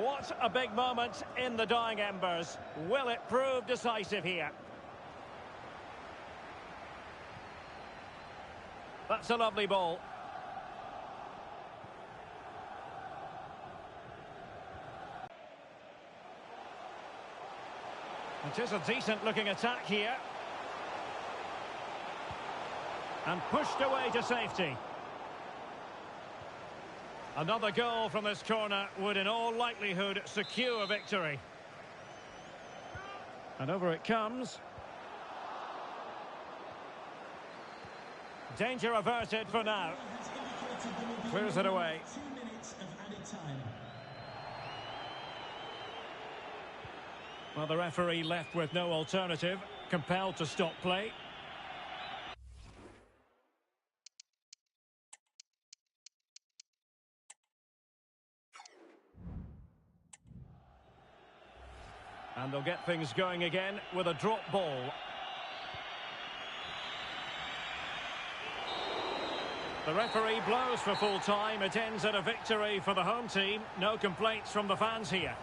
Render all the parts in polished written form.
What a big moment in the dying embers. Will it prove decisive here? That's a lovely ball. It is a decent-looking attack here. And pushed away to safety. Another goal from this corner would in all likelihood secure victory. And over it comes. Danger averted for now. Clears it away. 2 minutes of added time. Well, the referee left with no alternative, compelled to stop play. And they'll get things going again with a drop ball. The referee blows for full time. It ends at a victory for the home team. No complaints from the fans here.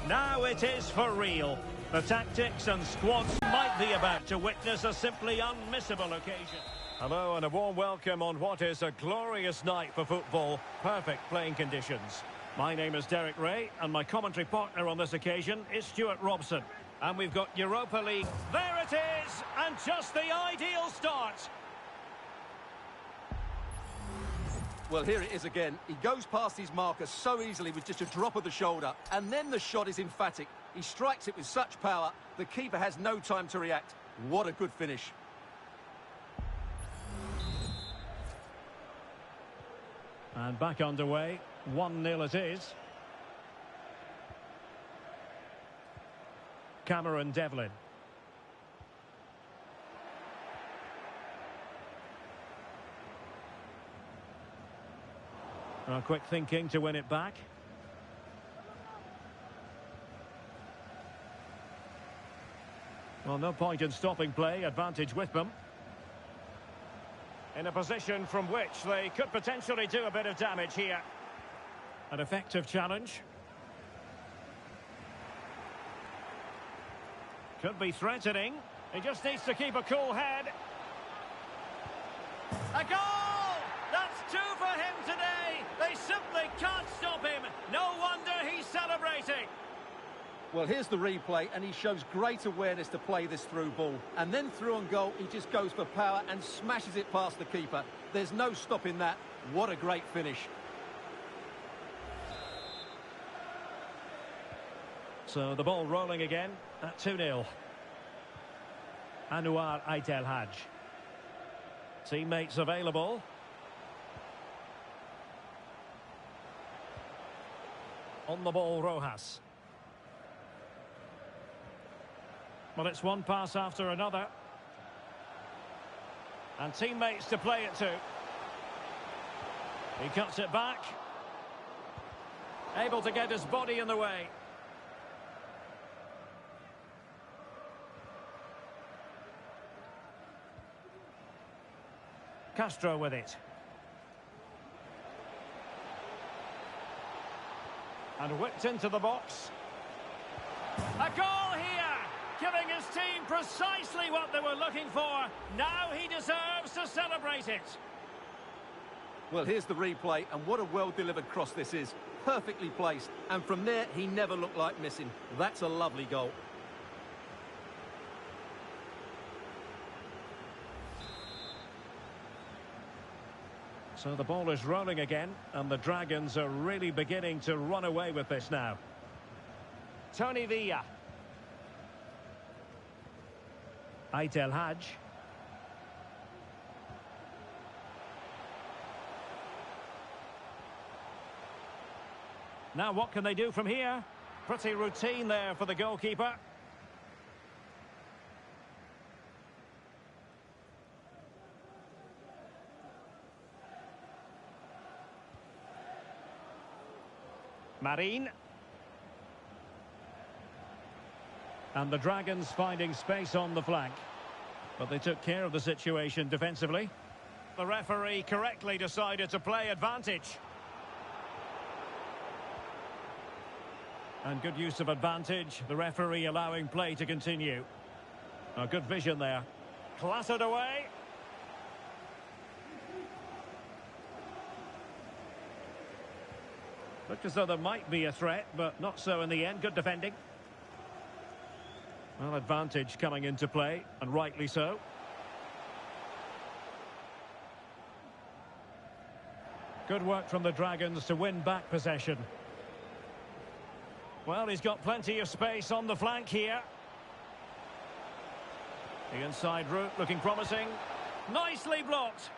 Now it is for real. The tactics and squads might be about to witness a simply unmissable occasion. Hello and a warm welcome on what is a glorious night for football. Perfect playing conditions. My name is Derek Ray and my commentary partner on this occasion is Stuart Robson. And we've got Europa League. There it is! And just the ideal start. Well, here it is again. He goes past his marker so easily with just a drop of the shoulder. And then the shot is emphatic. He strikes it with such power, the keeper has no time to react. What a good finish. And back underway, 1-0 it is. Cameron Devlin. Well, quick thinking to win it back. Well, no point in stopping play, advantage with them. In a position from which they could potentially do a bit of damage here. An effective challenge. Could be threatening. He just needs to keep a cool head. A goal! That's 2 for him today. They simply can't stop him. No wonder he's celebrating. Well, here's the replay, and he shows great awareness to play this through ball. And then through on goal, he just goes for power and smashes it past the keeper. There's no stopping that. What a great finish. So the ball rolling again at 2-0. Anouar Aitelhaj. Teammates available. On the ball, Rojas. Well, it's one pass after another. And teammates to play it to. He cuts it back. Able to get his body in the way. Castro with it. And whipped into the box. A goal here! Giving his team precisely what they were looking for. Now he deserves to celebrate it. Well, here's the replay, and what a well-delivered cross this is. Perfectly placed, and from there, he never looked like missing. That's a lovely goal. So the ball is rolling again, and the Dragons are really beginning to run away with this now. Tony Villa. Aitelhaj. Now what can they do from here? Pretty routine there for the goalkeeper. Marin. And the Dragons finding space on the flank. But they took care of the situation defensively. The referee correctly decided to play advantage. And good use of advantage. The referee allowing play to continue. A good vision there. Clattered away. Looked as though there might be a threat, but not so in the end. Good defending. Well, advantage coming into play, and rightly so. Good work from the Dragons to win back possession. Well, he's got plenty of space on the flank here. The inside route looking promising. Nicely blocked.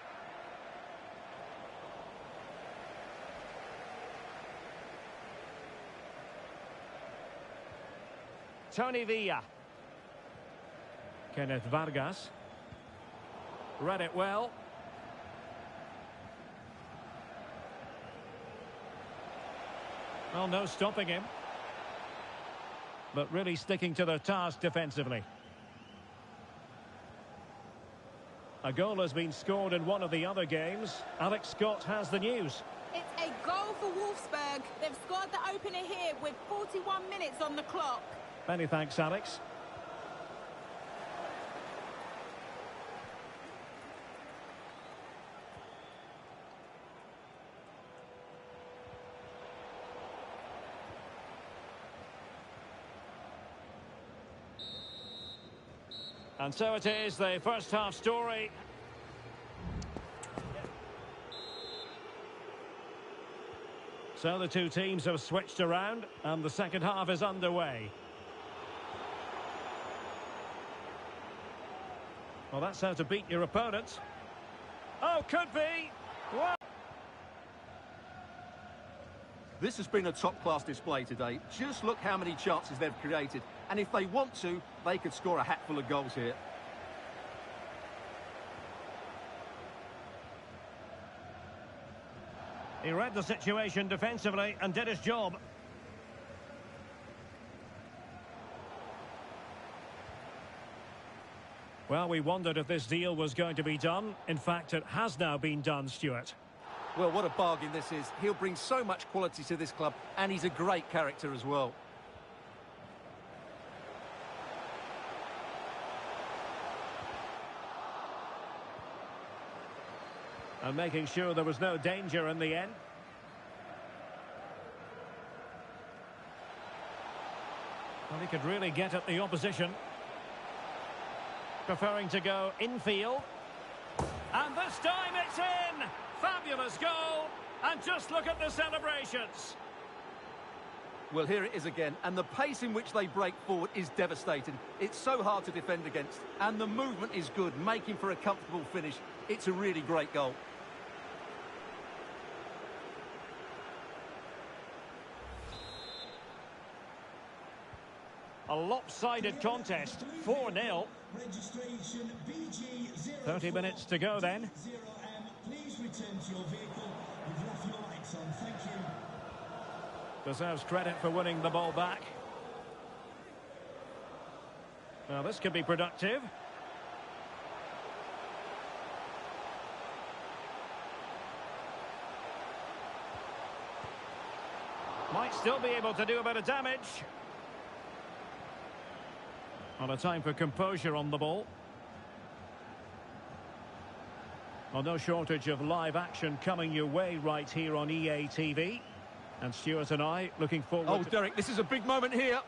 Tony Villa. Kenneth Vargas. Read it well. Well, no stopping him. But really sticking to their task defensively. A goal has been scored in one of the other games. Alex Scott has the news. It's a goal for Wolfsburg. They've scored the opener here with 41 minutes on the clock. Many thanks, Alex. And so it is, the first half story. So the two teams have switched around, and the second half is underway. Well, that's how to beat your opponent. Oh, could be. Well, This has been a top-class display today. Just look how many chances they've created. And if they want to, they could score a hatful of goals here. He read the situation defensively and did his job. Well, we wondered if this deal was going to be done. In fact, it has now been done, Stuart. Well, what a bargain this is. He'll bring so much quality to this club, and he's a great character as well. And making sure there was no danger in the end. Well, he could really get at the opposition. Preferring to go infield. And this time it's in! Fabulous goal! And just look at the celebrations. Well, here it is again, and the pace in which they break forward is devastating. It's so hard to defend against, and the movement is good, making for a comfortable finish. It's a really great goal. A lopsided contest, 4-0. 30 minutes to go then. Please return to your vehicle. You've left your lights on. Thank you. Deserves credit for winning the ball back. Now this could be productive. Might still be able to do a bit of damage. On a time for composure on the ball. Well, no shortage of live action coming your way right here on EA TV. And Stuart and I looking forward Oh, Derek, this is a big moment here.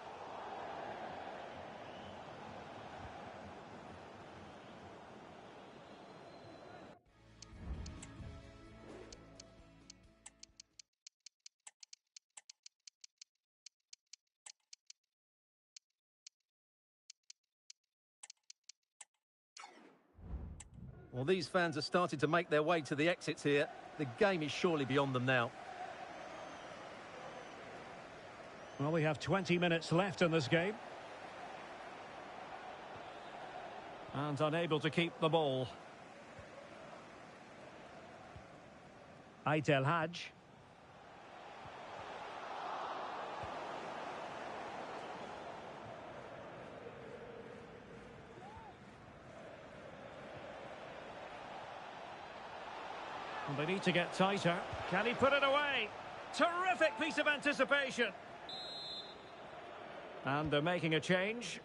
Well, these fans are starting to make their way to the exits here. The game is surely beyond them now. Well, we have 20 minutes left in this game. And unable to keep the ball. Aitel Haj. And they need to get tighter. Can he put it away? Terrific piece of anticipation. And they're making a change.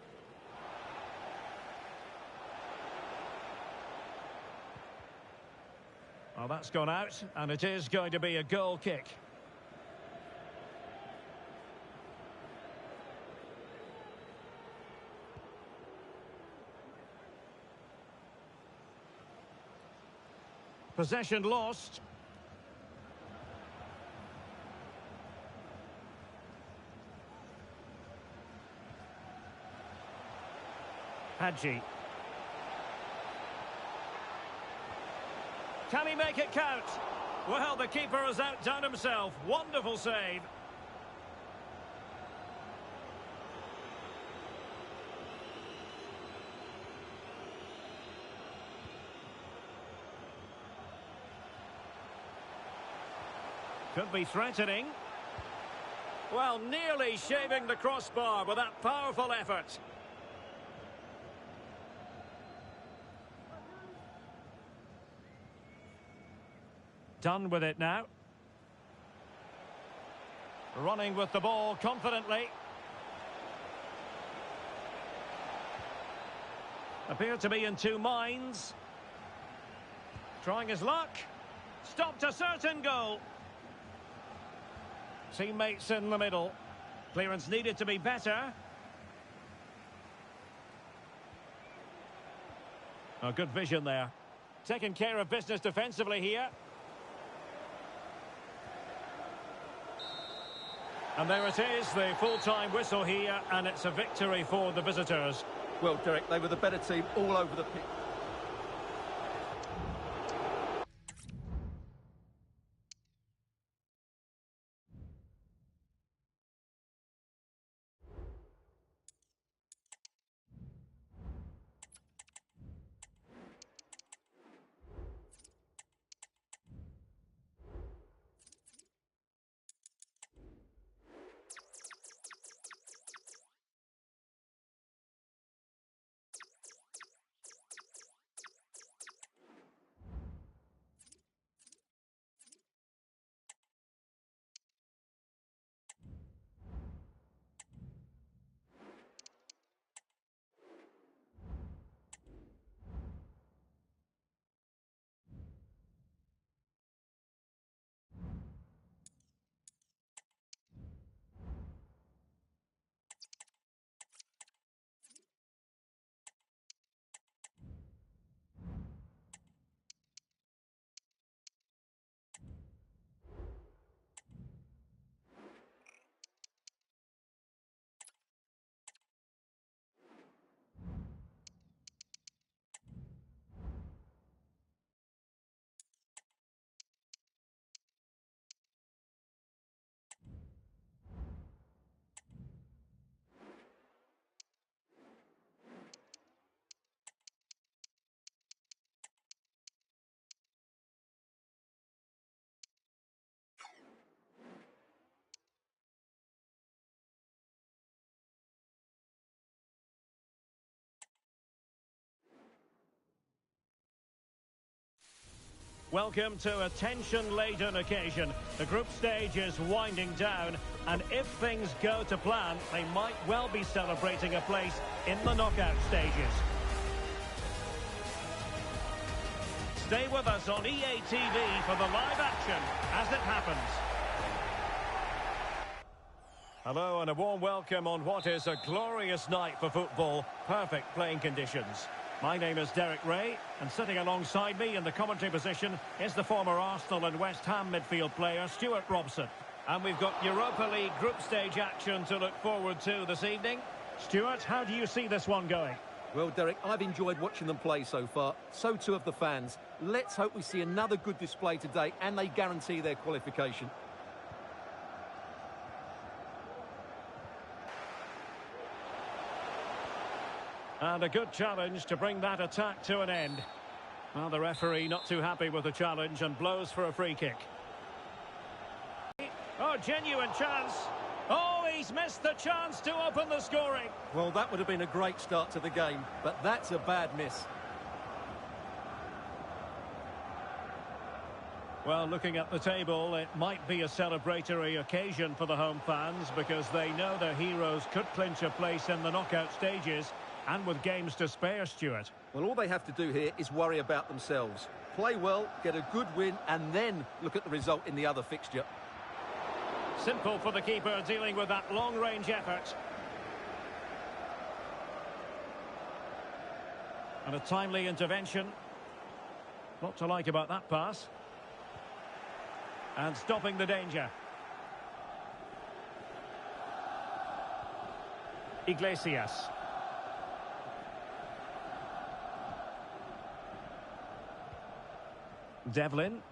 Well, that's gone out, and it is going to be a goal kick. Possession lost. Hadji. Can he make it count? Well, the keeper has outdone himself. Wonderful save. Could be threatening. Well, nearly shaving the crossbar with that powerful effort. Done with it now. Running with the ball confidently. Appeared to be in two minds. Trying his luck. Stopped a certain goal. Teammates in the middle. Clearance needed to be better. Oh, good vision there. Taking care of business defensively here. And there it is, the full-time whistle here, and it's a victory for the visitors. Well, Derek, they were the better team all over the pitch. Welcome to a tension-laden occasion. The group stage is winding down, and if things go to plan, they might well be celebrating a place in the knockout stages. Stay with us on EA TV for the live action as it happens. Hello and a warm welcome on what is a glorious night for football. Perfect playing conditions. My name is Derek Ray, and sitting alongside me in the commentary position is the former Arsenal and West Ham midfield player Stuart Robson. And we've got Europa League group stage action to look forward to this evening. Stuart, how do you see this one going? Well, Derek, I've enjoyed watching them play so far. So too have the fans. Let's hope we see another good display today and they guarantee their qualification. And a good challenge to bring that attack to an end. Well, the referee not too happy with the challenge and blows for a free kick. Oh, genuine chance. Oh, he's missed the chance to open the scoring. Well, that would have been a great start to the game, but that's a bad miss. Well, looking at the table, it might be a celebratory occasion for the home fans because they know their heroes could clinch a place in the knockout stages. And with games to spare, Stuart. Well, all they have to do here is worry about themselves. Play well, get a good win, and then look at the result in the other fixture. Simple for the keeper dealing with that long-range effort. And a timely intervention. Not to like about that pass. And stopping the danger. Iglesias. Devlin.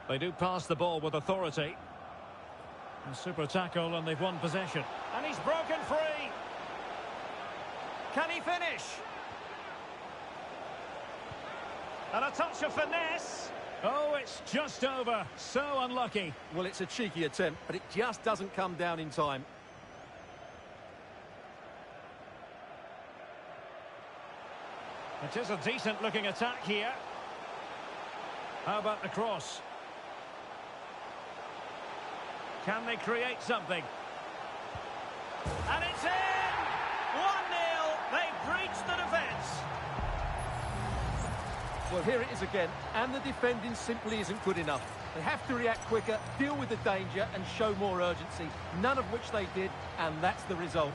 They do pass the ball with authority. A super tackle and they've won possession. And he's broken free. Can he finish? And a touch of finesse. Oh, it's just over. So unlucky. Well, it's a cheeky attempt, but it just doesn't come down in time. It is a decent-looking attack here. How about the cross? Can they create something? And it's in! 1-0. They breached the defence. Well, here it is again, and the defending simply isn't good enough. They have to react quicker, deal with the danger, and show more urgency. None of which they did, and that's the result.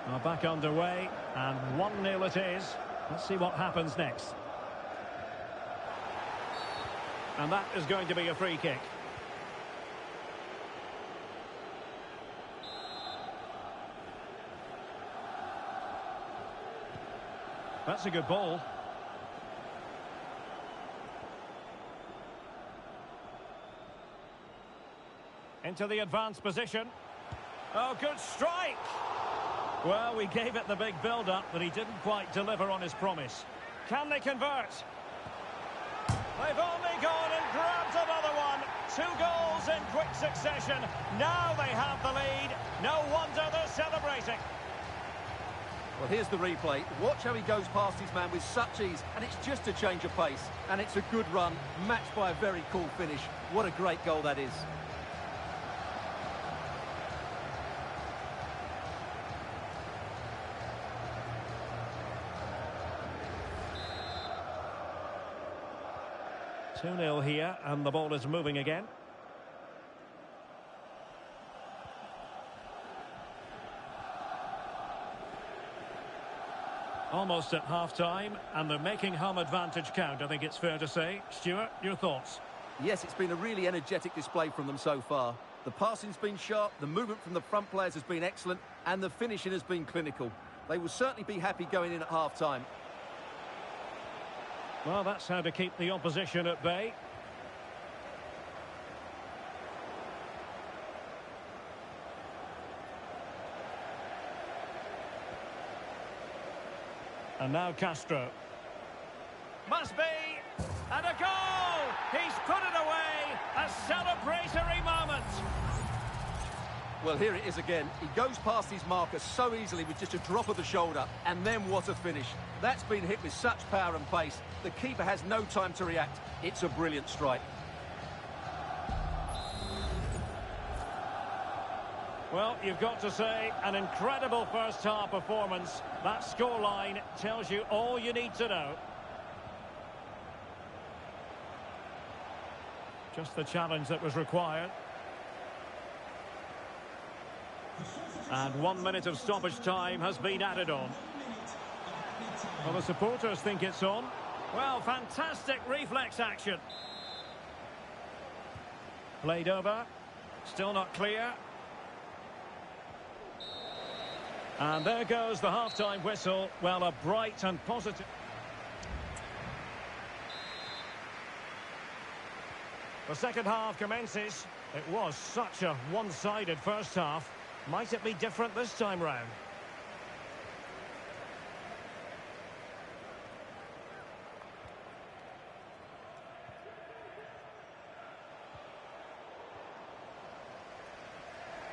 Are back underway, and 1-0 it is. Let's see what happens next. And that is going to be a free kick. That's a good ball. Into the advanced position. Oh, good strike! Well, we gave it the big build-up, but he didn't quite deliver on his promise. Can they convert? They've only gone and grabbed another one. 2 goals in quick succession. Now they have the lead. No wonder they're celebrating. Well, here's the replay. Watch how he goes past his man with such ease, and it's just a change of pace. And it's a good run, matched by a very cool finish. What a great goal that is. Two-nil here, and the ball is moving again. Almost at half-time, and they're making home advantage count, I think it's fair to say. Stuart, your thoughts? Yes, it's been a really energetic display from them so far. The passing's been sharp, the movement from the front players has been excellent, and the finishing has been clinical. They will certainly be happy going in at half-time. Well, that's how to keep the opposition at bay. And now Castro. Must be! And a goal! He's put it away! A celebratory moment! Well, here it is again. He goes past his marker so easily with just a drop of the shoulder, and then what a finish. That's been hit with such power and pace. The keeper has no time to react. It's a brilliant strike. Well, you've got to say, an incredible first-half performance. That scoreline tells you all you need to know. Just the challenge that was required. And 1 minute of stoppage time has been added on. Well, the supporters think it's on. Well, fantastic reflex action. Played over. Still not clear. And there goes the half-time whistle. Well, a bright and positive... The second half commences. It was such a one-sided first half. Might it be different this time round?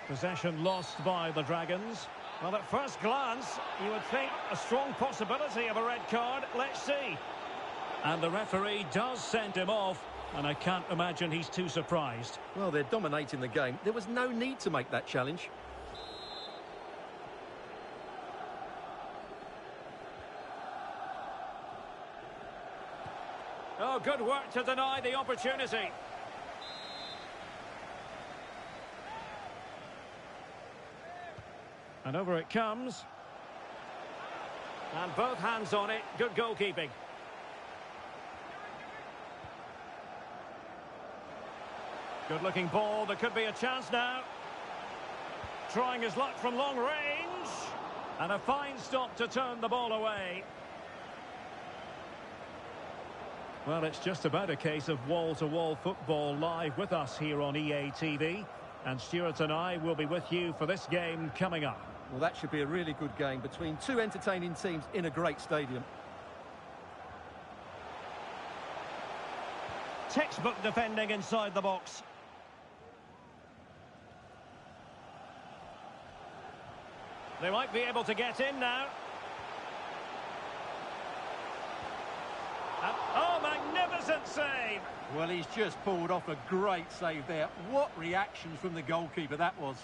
Possession lost by the Dragons. Well, at first glance, you would think a strong possibility of a red card. Let's see. And the referee does send him off, and I can't imagine he's too surprised. Well, they're dominating the game. There was no need to make that challenge. Oh, good work to deny the opportunity. And over it comes. And both hands on it. Good goalkeeping. Good-looking ball. There could be a chance now. Trying his luck from long range. And a fine stop to turn the ball away. Well, it's just about a case of wall-to-wall football live with us here on EA TV. And Stuart and I will be with you for this game coming up. Well, that should be a really good game between two entertaining teams in a great stadium. Textbook defending inside the box. They might be able to get in now. Oh, magnificent save! Well, he's just pulled off a great save there. What reaction from the goalkeeper that was.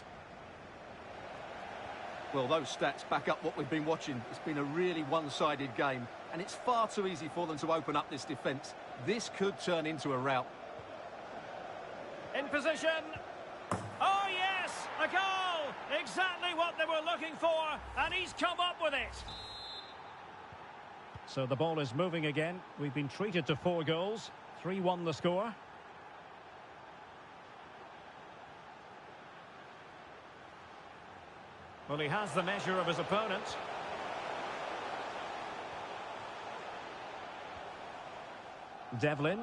Well, those stats back up what we've been watching. It's been a really one-sided game, and it's far too easy for them to open up this defence. This could turn into a rout. In position. Oh, yes! A goal! Exactly what they were looking for, and he's come up with it. So the ball is moving again. We've been treated to 4 goals. 3-1 the score. Well, he has the measure of his opponent. Devlin.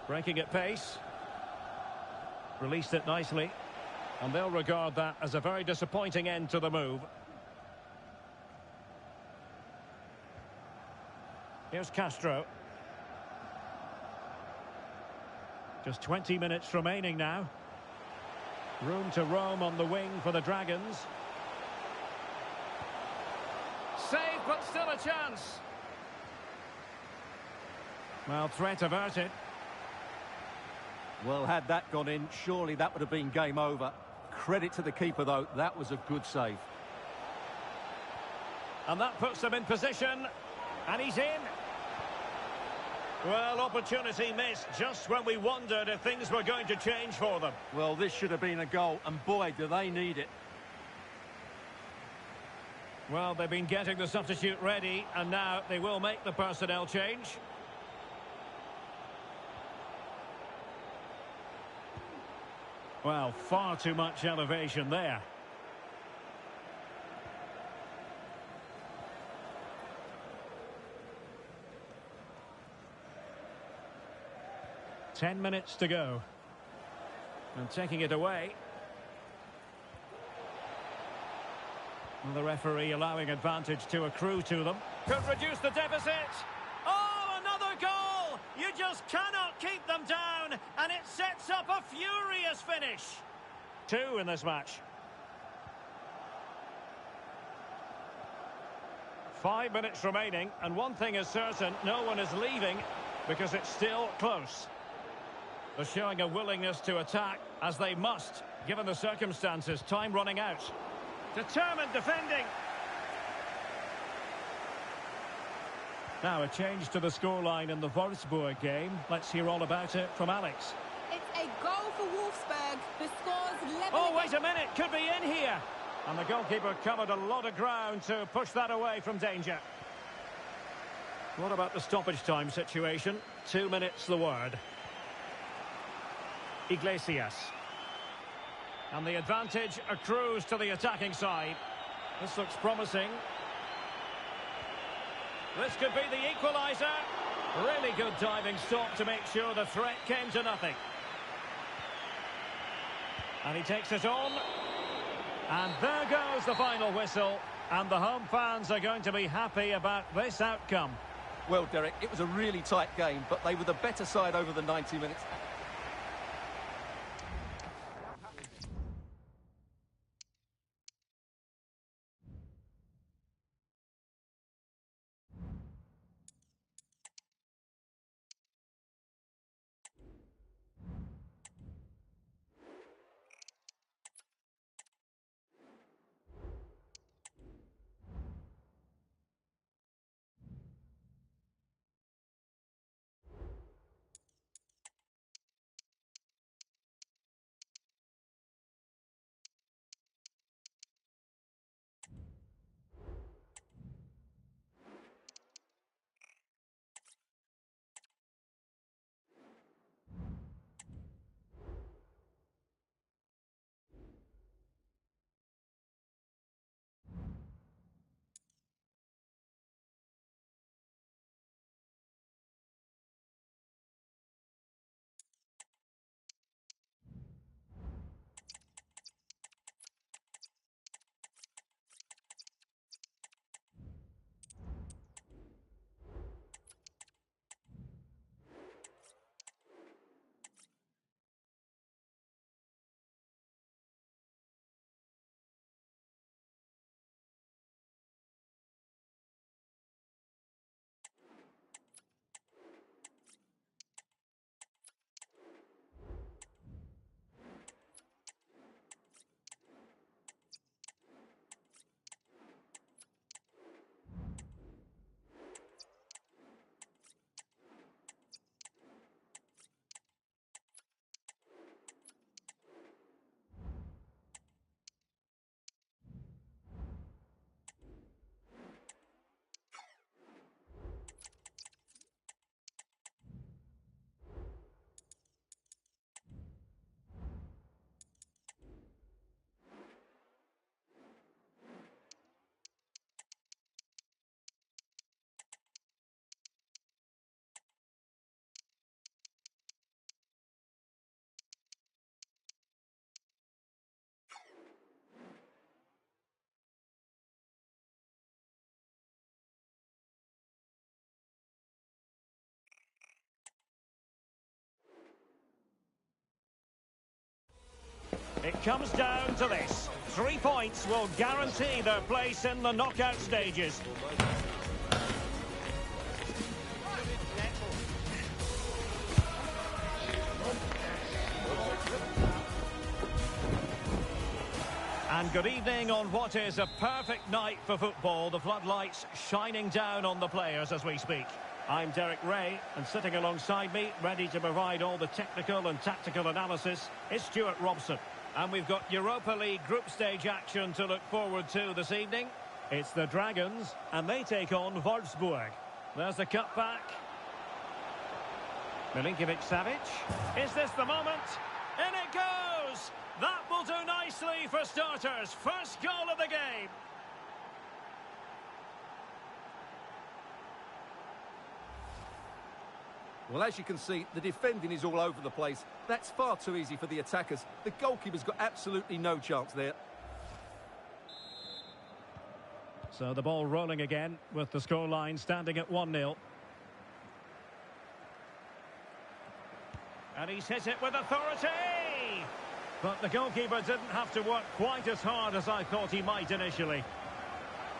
Breaking at pace. Released it nicely. And they'll regard that as a very disappointing end to the move. Here's Castro. Just 20 minutes remaining now. Room to roam on the wing for the Dragons. Save, but still a chance. Well, threat averted. Well, had that gone in, surely that would have been game over. Credit to the keeper, though. That was a good save. And that puts them in position. And he's in. Well, opportunity missed just when we wondered if things were going to change for them. Well, this should have been a goal, and boy, do they need it. Well, they've been getting the substitute ready, and now they will make the personnel change. Well, far too much elevation there. Ten minutes to go. And taking it away. And the referee allowing advantage to accrue to them. Could reduce the deficit. Oh, another goal! You just just cannot keep them down, and it sets up a furious finish. 2 in this match. 5 minutes remaining, and one thing is certain, no one is leaving because it's still close. They're showing a willingness to attack, as they must, given the circumstances. Time running out. Determined defending. Now a change to the scoreline in the Wolfsburg game. Let's hear all about it from Alex. It's a goal for Wolfsburg. The score's level. Oh, wait a minute. Could be in here. And the goalkeeper covered a lot of ground to push that away from danger. What about the stoppage time situation? 2 minutes the word. Iglesias. And the advantage accrues to the attacking side. This looks promising. This could be the equaliser. Really good diving stop to make sure the threat came to nothing. And he takes it on. And there goes the final whistle. And the home fans are going to be happy about this outcome. Well, Derek, it was a really tight game, but they were the better side over the 90 minutes. It comes down to this. 3 points will guarantee their place in the knockout stages. And good evening on what is a perfect night for football. The floodlights shining down on the players as we speak. I'm Derek Ray, and sitting alongside me, ready to provide all the technical and tactical analysis, is Stuart Robson. And we've got Europa League group stage action to look forward to this evening. It's the Dragons, and they take on Wolfsburg. There's the cutback. Milinkovic-Savic. Is this the moment? In it goes! That will do nicely for starters. First goal of the game. Well, as you can see, the defending is all over the place. That's far too easy for the attackers. The goalkeeper's got absolutely no chance there. So the ball rolling again with the scoreline standing at 1-0. And he's hit it with authority! But the goalkeeper didn't have to work quite as hard as I thought he might initially.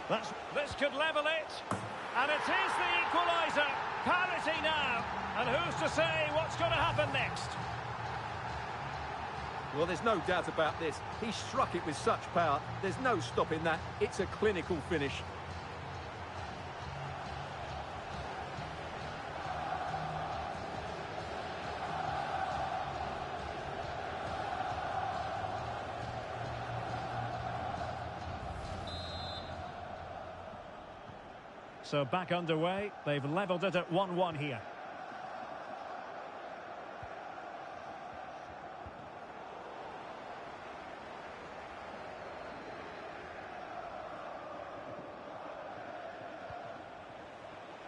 This could level it. And it is the equaliser. Parity now. And who's to say what's going to happen next? Well, there's no doubt about this. He struck it with such power. There's no stopping that. It's a clinical finish. So back underway. They've levelled it at 1-1 here.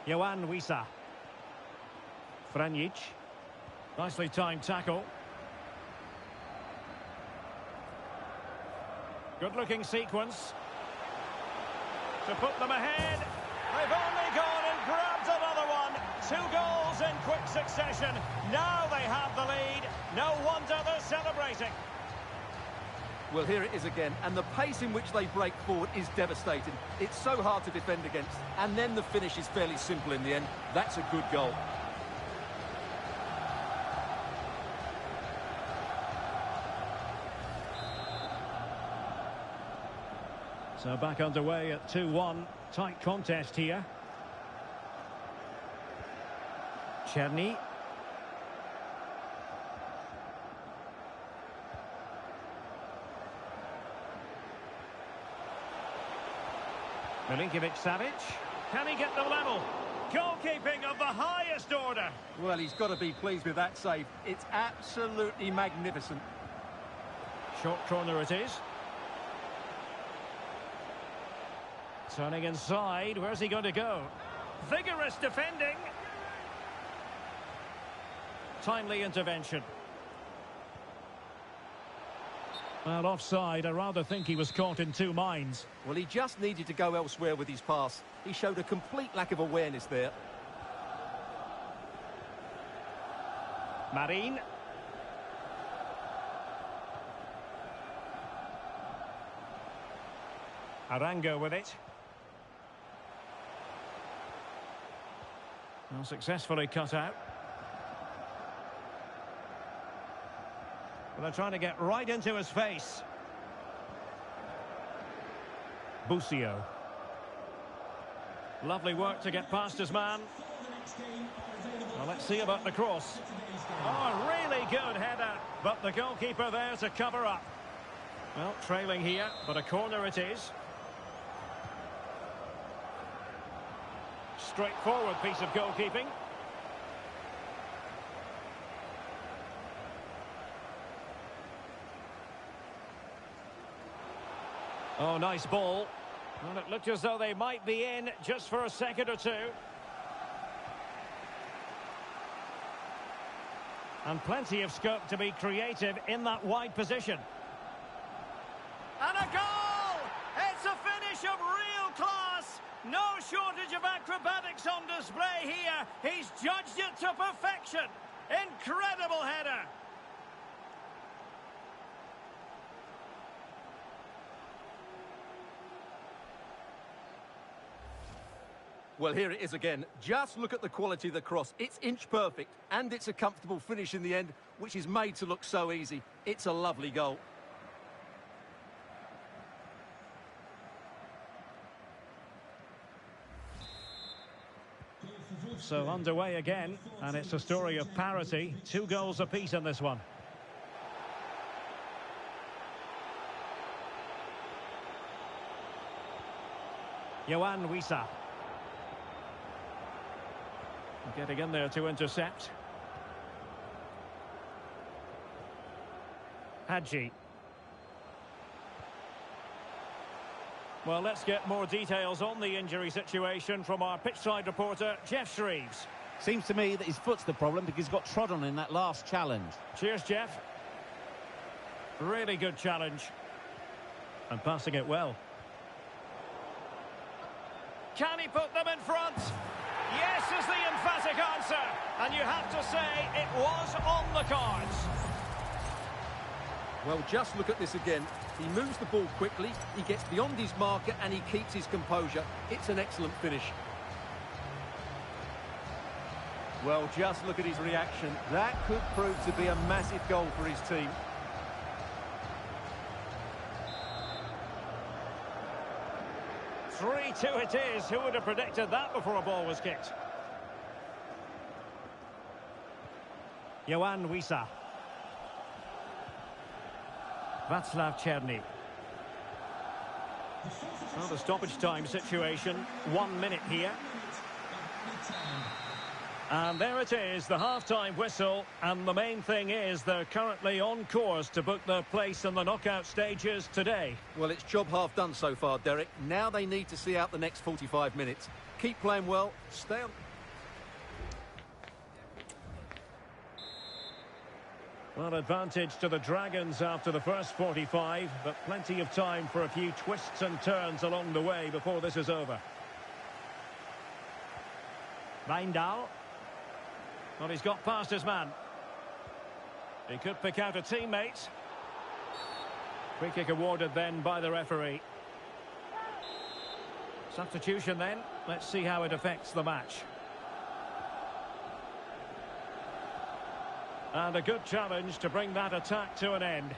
Mwn1. Franjic. Nicely timed tackle. Good-looking sequence. To put them ahead. They've only gone and grabbed another one. 2 goals in quick succession. Now they have the lead. No wonder they're celebrating. Well, here it is again, and the pace in which they break forward is devastating. It's so hard to defend against, and then the finish is fairly simple in the end. That's a good goal. So back underway at 2-1. Tight contest here. Czerny. Milinkovic-Savic. Can he get the level? Goalkeeping of the highest order. Well, he's got to be pleased with that save. It's absolutely magnificent. Short corner it is. Turning inside, where's he going to go? Vigorous defending. Timely intervention. Well, offside, I rather think he was caught in 2 minds. Well, he just needed to go elsewhere with his pass. He showed a complete lack of awareness there. Marin. Arango with it. Well, successfully cut out. Well, they're trying to get right into his face. Busio. Lovely work to get past his man. Well, let's see about the cross. Oh, really good header. But the goalkeeper there to cover up. Well, trailing here, but a corner it is. Straightforward piece of goalkeeping. Oh, nice ball. Well, it looked as though they might be in just for a second or two. And plenty of scope to be creative in that wide position. And a goal! It's a finish of real class! No shortage of acrobatics on display here. He's judged it to perfection. Incredible header. Well, here it is again. Just look at the quality of the cross. It's inch perfect, and it's a comfortable finish in the end, which is made to look so easy. It's a lovely goal. So underway again, and it's a story of parity. 2 goals apiece in this one. Mwn1. Getting in there to intercept. Hadji. Well, let's get more details on the injury situation from our pitchside reporter, Jeff Shreves. Seems to me that his foot's the problem because he got trod on in that last challenge. Cheers, Jeff. Really good challenge. And passing it well. Can he put them in front? Yes is the emphatic answer. And you have to say it was on the cards. Well, just look at this again. He moves the ball quickly, he gets beyond his marker and he keeps his composure. It's an excellent finish. Well, just look at his reaction. That could prove to be a massive goal for his team. Three-two it is. Who would have predicted that before a ball was kicked? Mwn1. Václav Černý. Well, the stoppage time situation. 1 minute here. And there it is, the half-time whistle. And the main thing is they're currently on course to book their place in the knockout stages today. Well, it's job half done so far, Derek. Now they need to see out the next 45 minutes. Keep playing well, stay on. Well, advantage to the Dragons after the first 45, but plenty of time for a few twists and turns along the way before this is over. Wijndal. Well, he's got past his man. He could pick out a teammate. Free kick awarded then by the referee. Substitution then. Let's see how it affects the match. And a good challenge to bring that attack to an end.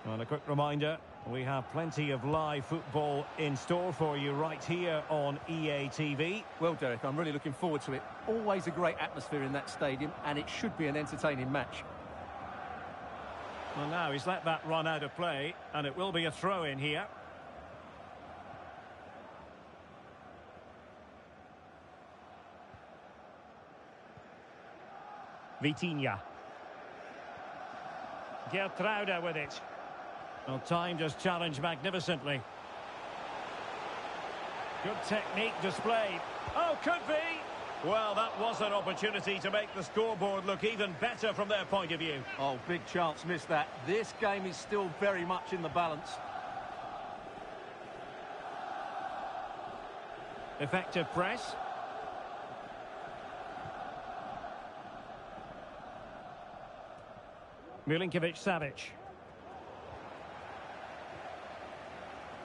And a quick reminder, we have plenty of live football in store for you right here on EA TV. Well, Derek, I'm really looking forward to it. Always a great atmosphere in that stadium, and it should be an entertaining match. Well, now he's let that run out of play, and it will be a throw-in here. Vitinha. Gertruida with it. Well, time just challenged magnificently. Good technique displayed. Oh, could be. Well, that was an opportunity to make the scoreboard look even better from their point of view. Oh, big chance, missed that. This game is still very much in the balance. Effective press. Milinkovic-Savic.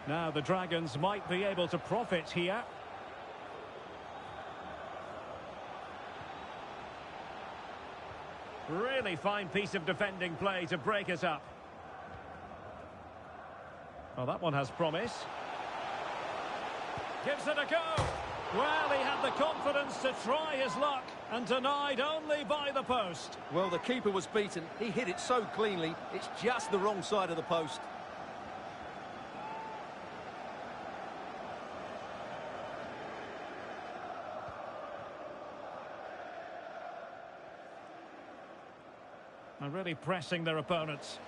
Now the Dragons might be able to profit here. Really fine piece of defending play to break it up. Well, that one has promise. Gives it a go. Well, he had the confidence to try his luck and denied only by the post. Well, the keeper was beaten. He hit it so cleanly. It's just the wrong side of the post. And really pressing their opponents.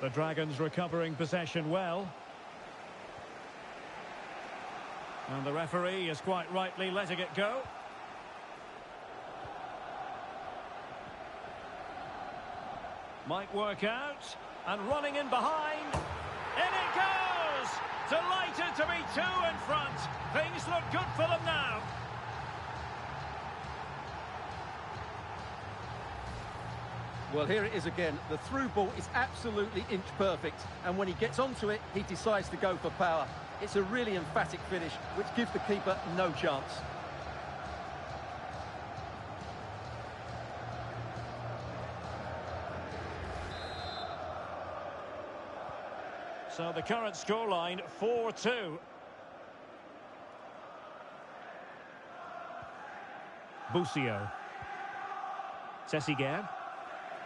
The Dragons recovering possession well. And the referee is quite rightly letting it go. Might work out. And running in behind. In it goes! Delighted to be two in front. Things look good for them now. Well, here it is again. The through ball is absolutely inch perfect. And when he gets onto it, he decides to go for power. It's a really emphatic finish, which gives the keeper no chance. So the current scoreline, 4-2. Busio. Sessiger.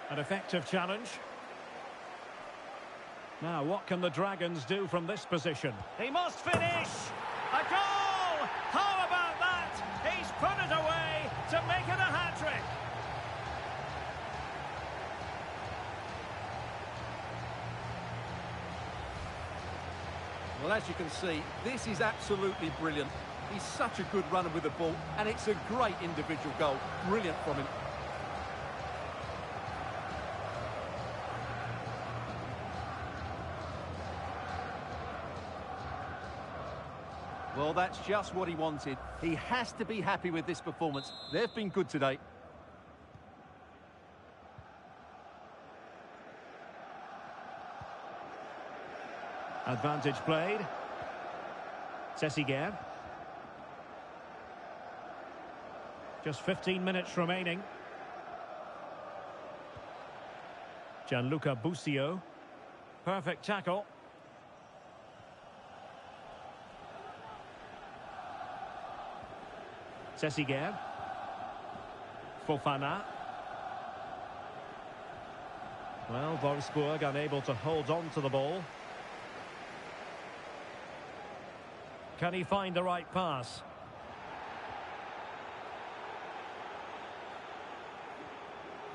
An effective challenge. Now, what can the Dragons do from this position? He must finish! A goal! How about that? He's put it away to make it a hat-trick. Well, as you can see, this is absolutely brilliant. He's such a good runner with the ball, and it's a great individual goal. Brilliant from him. Well, that's just what he wanted. He has to be happy with this performance. They've been good today. Advantage played. Sessiger. Just 15 minutes remaining. Gianluca Busio. Perfect tackle. Sessiger. Fofana. Well, Wolfsburg unable to hold on to the ball. Can he find the right pass?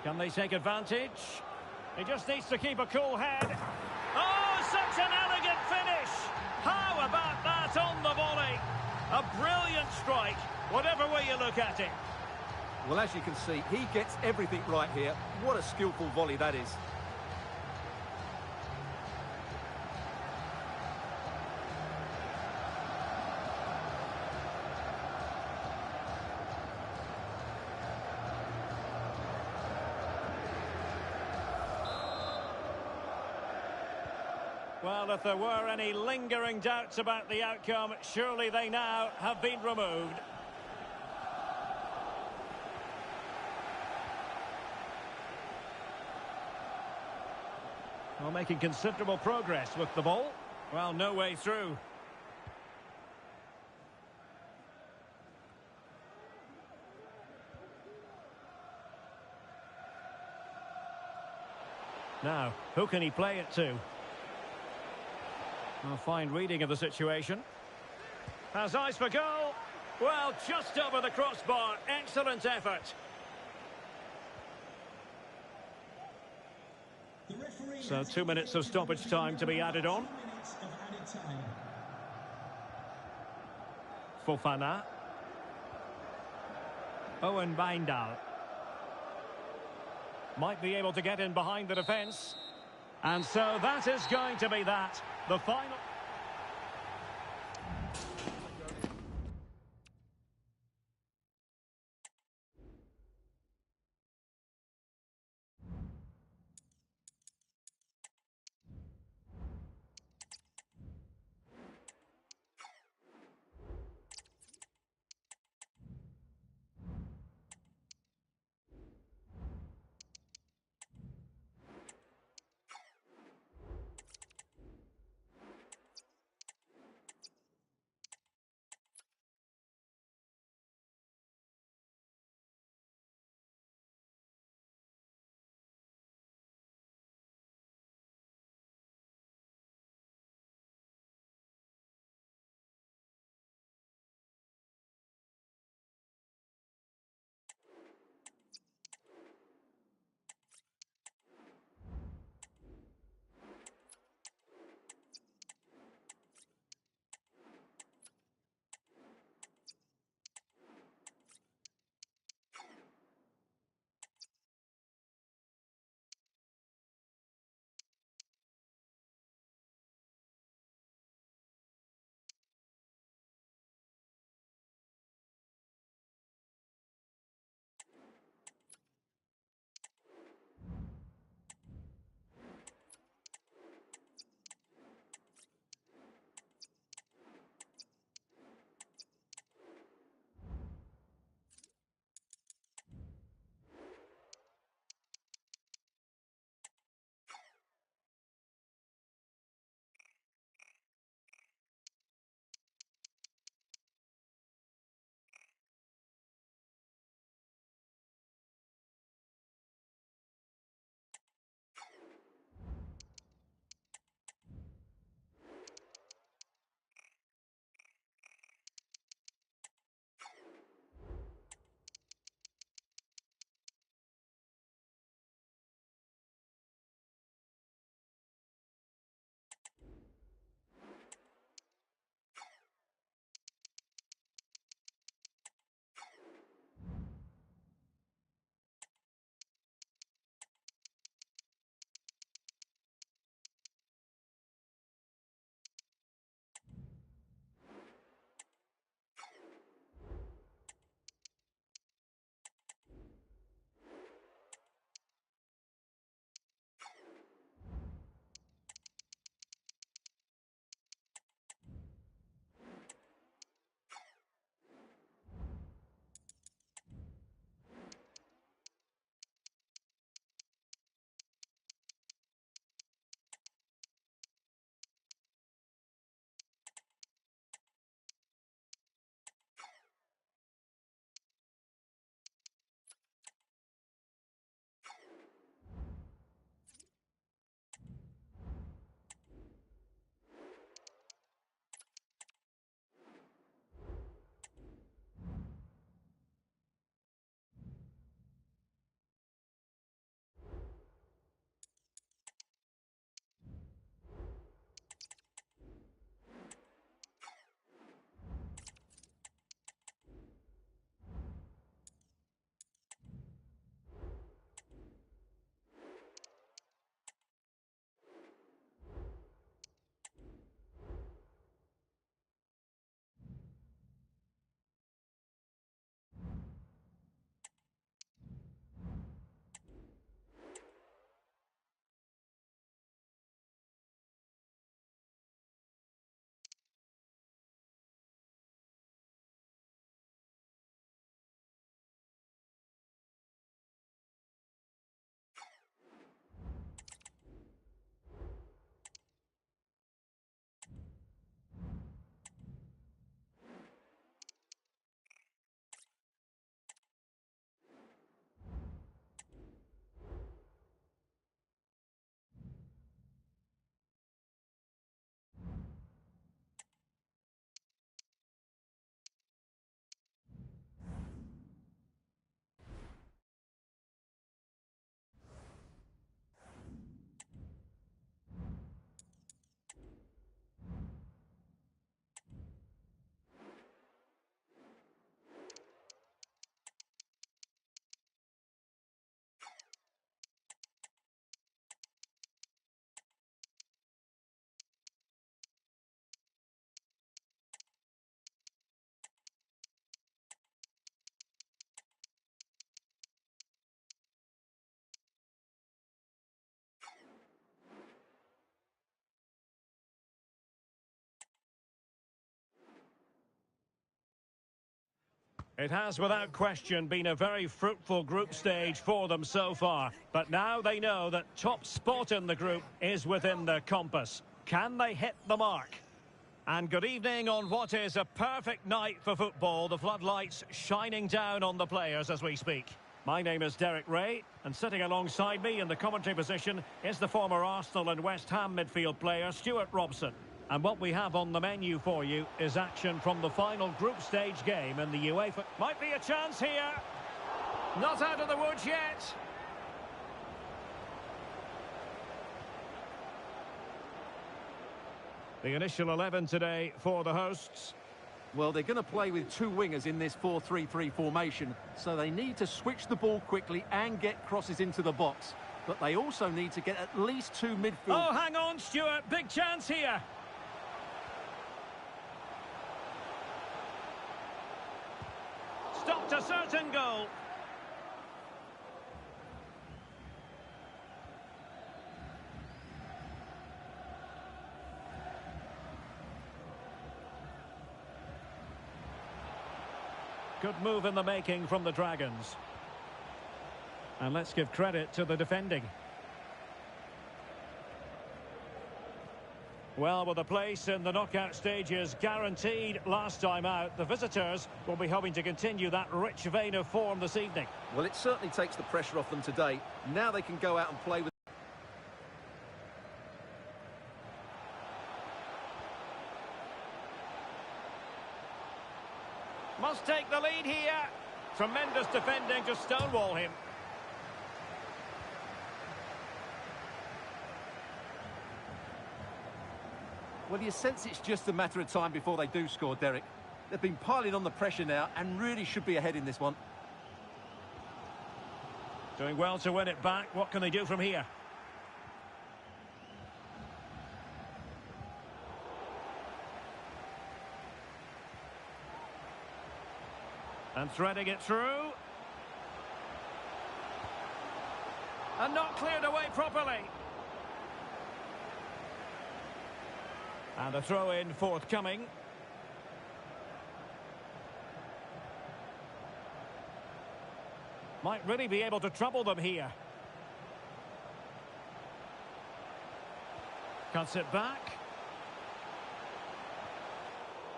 Can they take advantage? He just needs to keep a cool head. Oh, such an elegant finish! How about that on the volley? A brilliant strike, whatever way you look at it. Well, as you can see, he gets everything right here. What a skillful volley that is. Well, if there were any lingering doubts about the outcome, surely they now have been removed. Well, making considerable progress with the ball. Well, no way through. Now, who can he play it to? A fine reading of the situation. Has eyes for goal. Well, just over the crossbar. Excellent effort. So 2 minutes of stoppage time to be added on. 2 minutes of added time. Fofana. Owen Wijndal. Might be able to get in behind the defence. And so that is going to be that. The final... It has, without question, been a very fruitful group stage for them so far. But now they know that top spot in the group is within their compass. Can they hit the mark? And good evening on what is a perfect night for football. The floodlights shining down on the players as we speak. My name is Derek Ray, and sitting alongside me in the commentary position is the former Arsenal and West Ham midfield player Stuart Robson. And what we have on the menu for you is action from the final group stage game in the UEFA. Might be a chance here. Not out of the woods yet. The initial 11 today for the hosts. Well, they're going to play with two wingers in this 4-3-3 formation, so they need to switch the ball quickly and get crosses into the box. But they also need to get at least two midfield... Oh, hang on, Stuart. Big chance here. Stopped a certain goal. Good move in the making from the Dragons. And let's give credit to the defending. Well, with a place in the knockout stages guaranteed last time out, the visitors will be hoping to continue that rich vein of form this evening. Well, it certainly takes the pressure off them today. Now they can go out and play with... Must take the lead here. Tremendous defending to stonewall him. Well, you sense it's just a matter of time before they do score, Derek. They've been piling on the pressure now and really should be ahead in this one. Doing well to win it back. What can they do from here? And threading it through. And not cleared away properly. And a throw-in forthcoming. Might really be able to trouble them here. Cuts it back.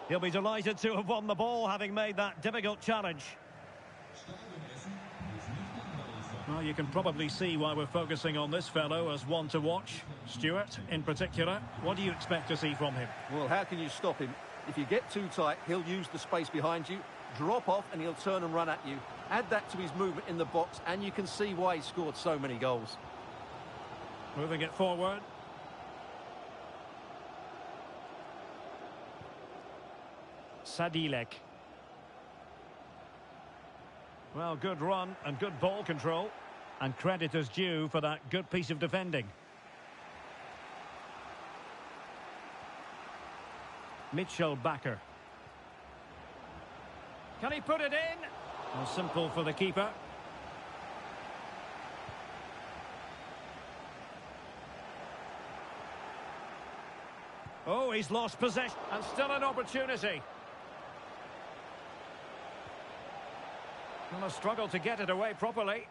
He'll be delighted to have won the ball, having made that difficult challenge. Well, you can probably see why we're focusing on this fellow as one to watch. Stuart, in particular, what do you expect to see from him? Well, how can you stop him? If you get too tight, he'll use the space behind you, drop off, and he'll turn and run at you. Add that to his movement in the box, and you can see why he scored so many goals. Moving it forward. Sadilek. Well, good run and good ball control. And credit is due for that good piece of defending. Mitchell Bakker. Can he put it in? Well, simple for the keeper. Oh, he's lost possession. And still an opportunity. Well, a struggle to get it away properly.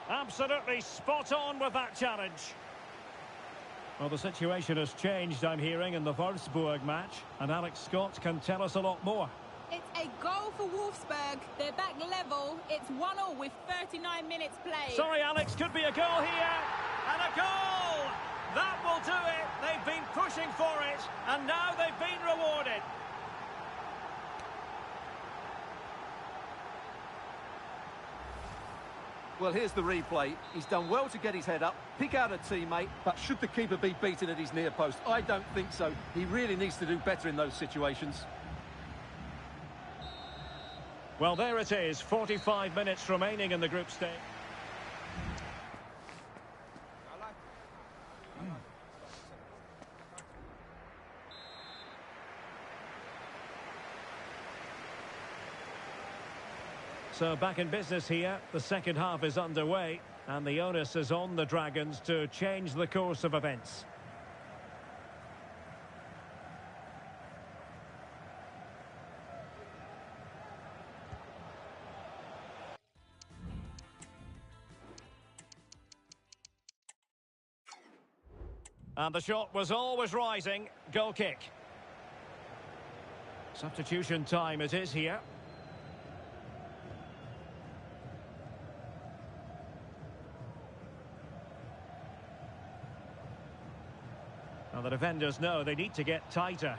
Absolutely spot on with that challenge. Well, the situation has changed, I'm hearing, in the Wolfsburg match. And Alex Scott can tell us a lot more. It's a goal for Wolfsburg. They're back level. It's 1-1 with 39 minutes played. Sorry, Alex, could be a goal here. And a goal! That will do it. They've been pushing for it. And now they've been rewarded. Well, here's the replay. He's done well to get his head up, pick out a teammate, but should the keeper be beaten at his near post? I don't think so. He really needs to do better in those situations. Well, there it is. 45 minutes remaining in the group stage. So back in business here, the second half is underway, and the onus is on the Dragons to change the course of events. And the shot was always rising. Goal kick. Substitution time it is here. Now the defenders know they need to get tighter.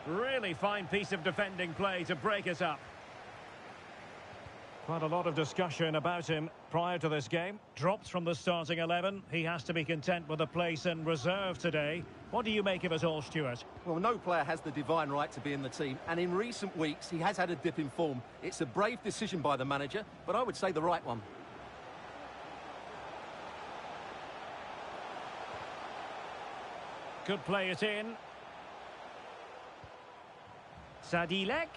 Really fine piece of defending play to break it up. Quite a lot of discussion about him prior to this game. Dropped from the starting 11. He has to be content with a place in reserve today. What do you make of it all, Stuart? Well, no player has the divine right to be in the team, and in recent weeks he has had a dip in form. It's a brave decision by the manager, but I would say the right one. Could play it in. Sadilek.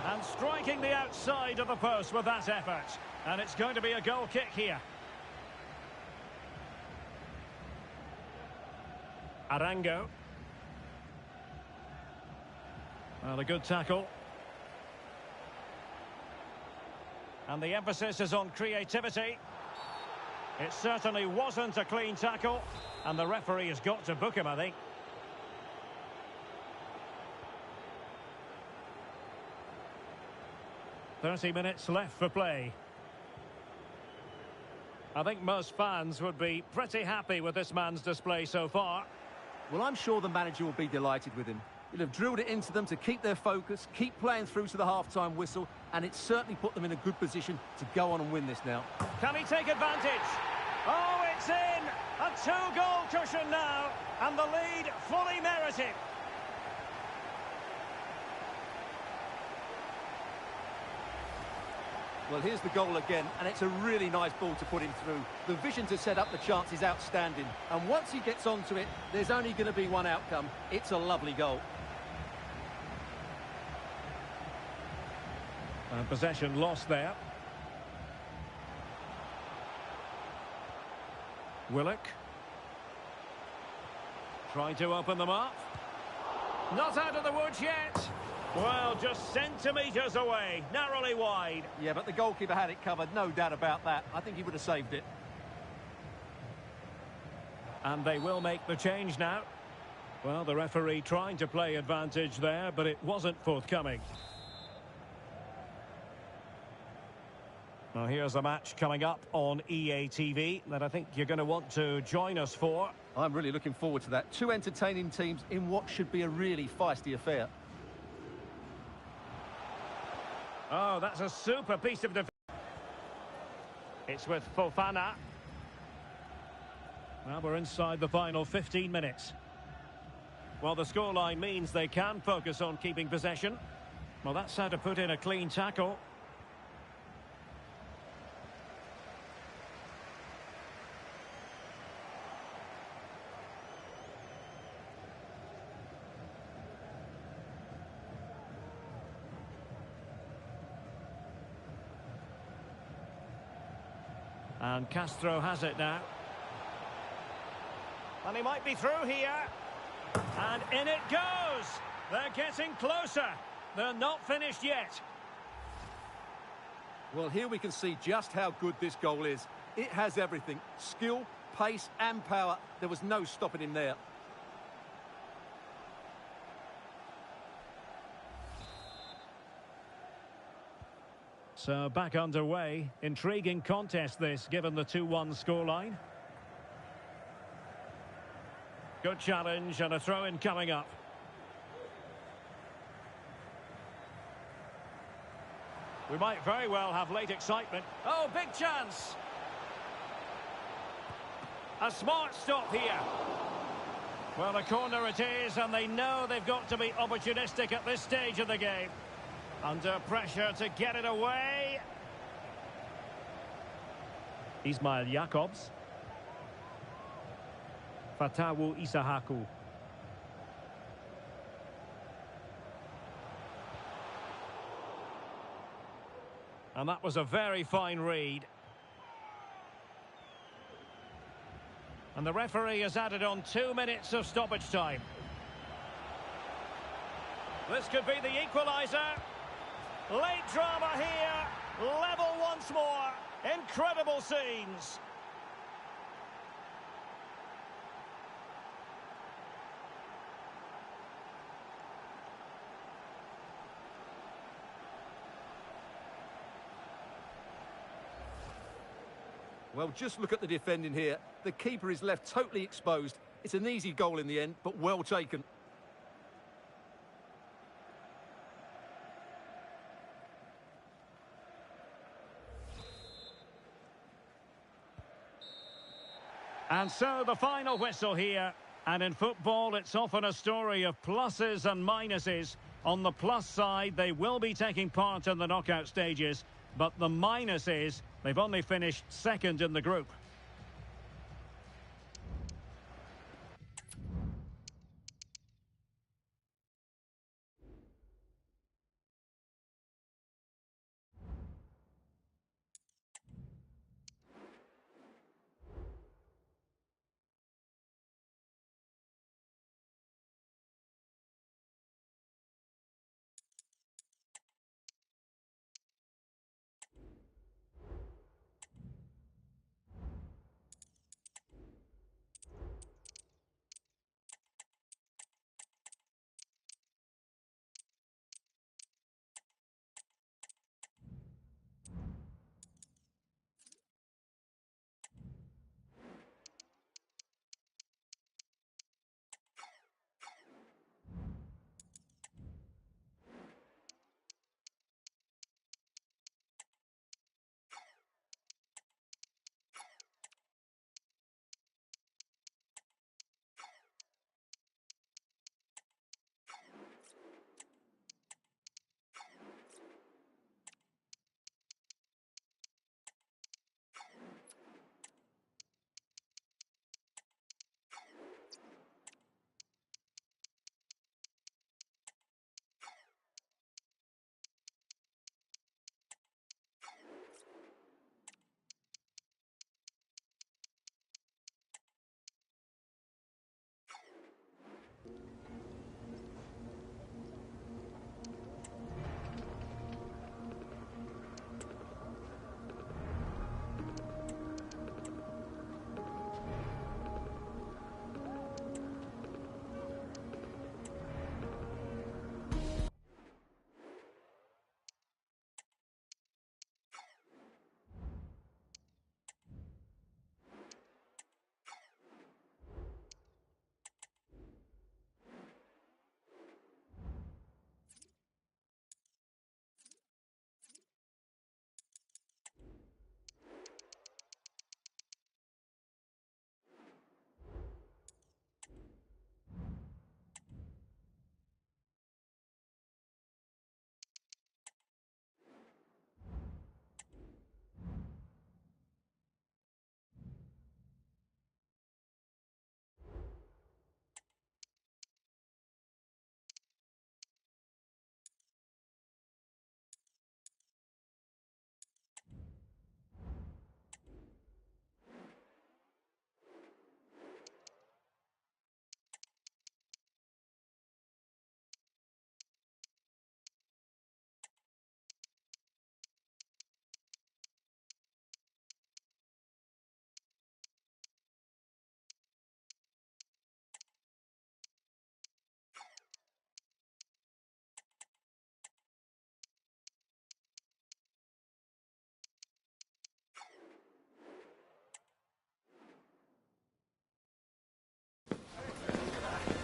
And striking the outside of the post with that effort. And it's going to be a goal kick here. Arango. Well, a good tackle. And the emphasis is on creativity. It certainly wasn't a clean tackle. And the referee has got to book him, I think. "30 minutes left for play." I think most fans would be pretty happy with this man's display so far. Well, I'm sure the manager will be delighted with him. He'll have drilled it into them to keep their focus, keep playing through to the half-time whistle, and it's certainly put them in a good position to go on and win this now. Can he take advantage? Oh, it's in! A two-goal cushion now, and the lead fully merited. Well, here's the goal again, and it's a really nice ball to put him through. The vision to set up the chance is outstanding, and once he gets onto it, there's only going to be one outcome. It's a lovely goal. And possession lost there. Willock. Trying to open them up. Not out of the woods yet. Well, just centimetres away, narrowly wide. Yeah, but the goalkeeper had it covered, no doubt about that. I think he would have saved it. And they will make the change now. Well, the referee trying to play advantage there, but it wasn't forthcoming. Now, here's a match coming up on EA TV that I think you're going to want to join us for. I'm really looking forward to that. Two entertaining teams in what should be a really feisty affair. Oh, that's a super piece of defence. It's with Fofana. Well, we're inside the final 15 minutes. Well, the scoreline means they can focus on keeping possession. Well, that's how to put in a clean tackle. And Castro has it now. And he might be through here. And in it goes. They're getting closer. They're not finished yet. Well, here we can see just how good this goal is. It has everything. Skill, pace and power. There was no stopping him there. So back underway. Intriguing contest this, given the 2-1 scoreline. Good challenge and a throw-in coming up. We might very well have late excitement. Oh, big chance! A smart stop here. Well, a corner it is, and they know they've got to be opportunistic at this stage of the game. Under pressure to get it away. Ismail Jakobs. Fatawu Isahaku. And that was a very fine read. And the referee has added on 2 minutes of stoppage time. This could be the equaliser. Late drama here. Level once more. Incredible scenes. Well, just look at the defending here. The keeper is left totally exposed. It's an easy goal in the end, but well taken. And so the final whistle here. And in football, it's often a story of pluses and minuses. On the plus side, they will be taking part in the knockout stages. But the minus is they've only finished second in the group.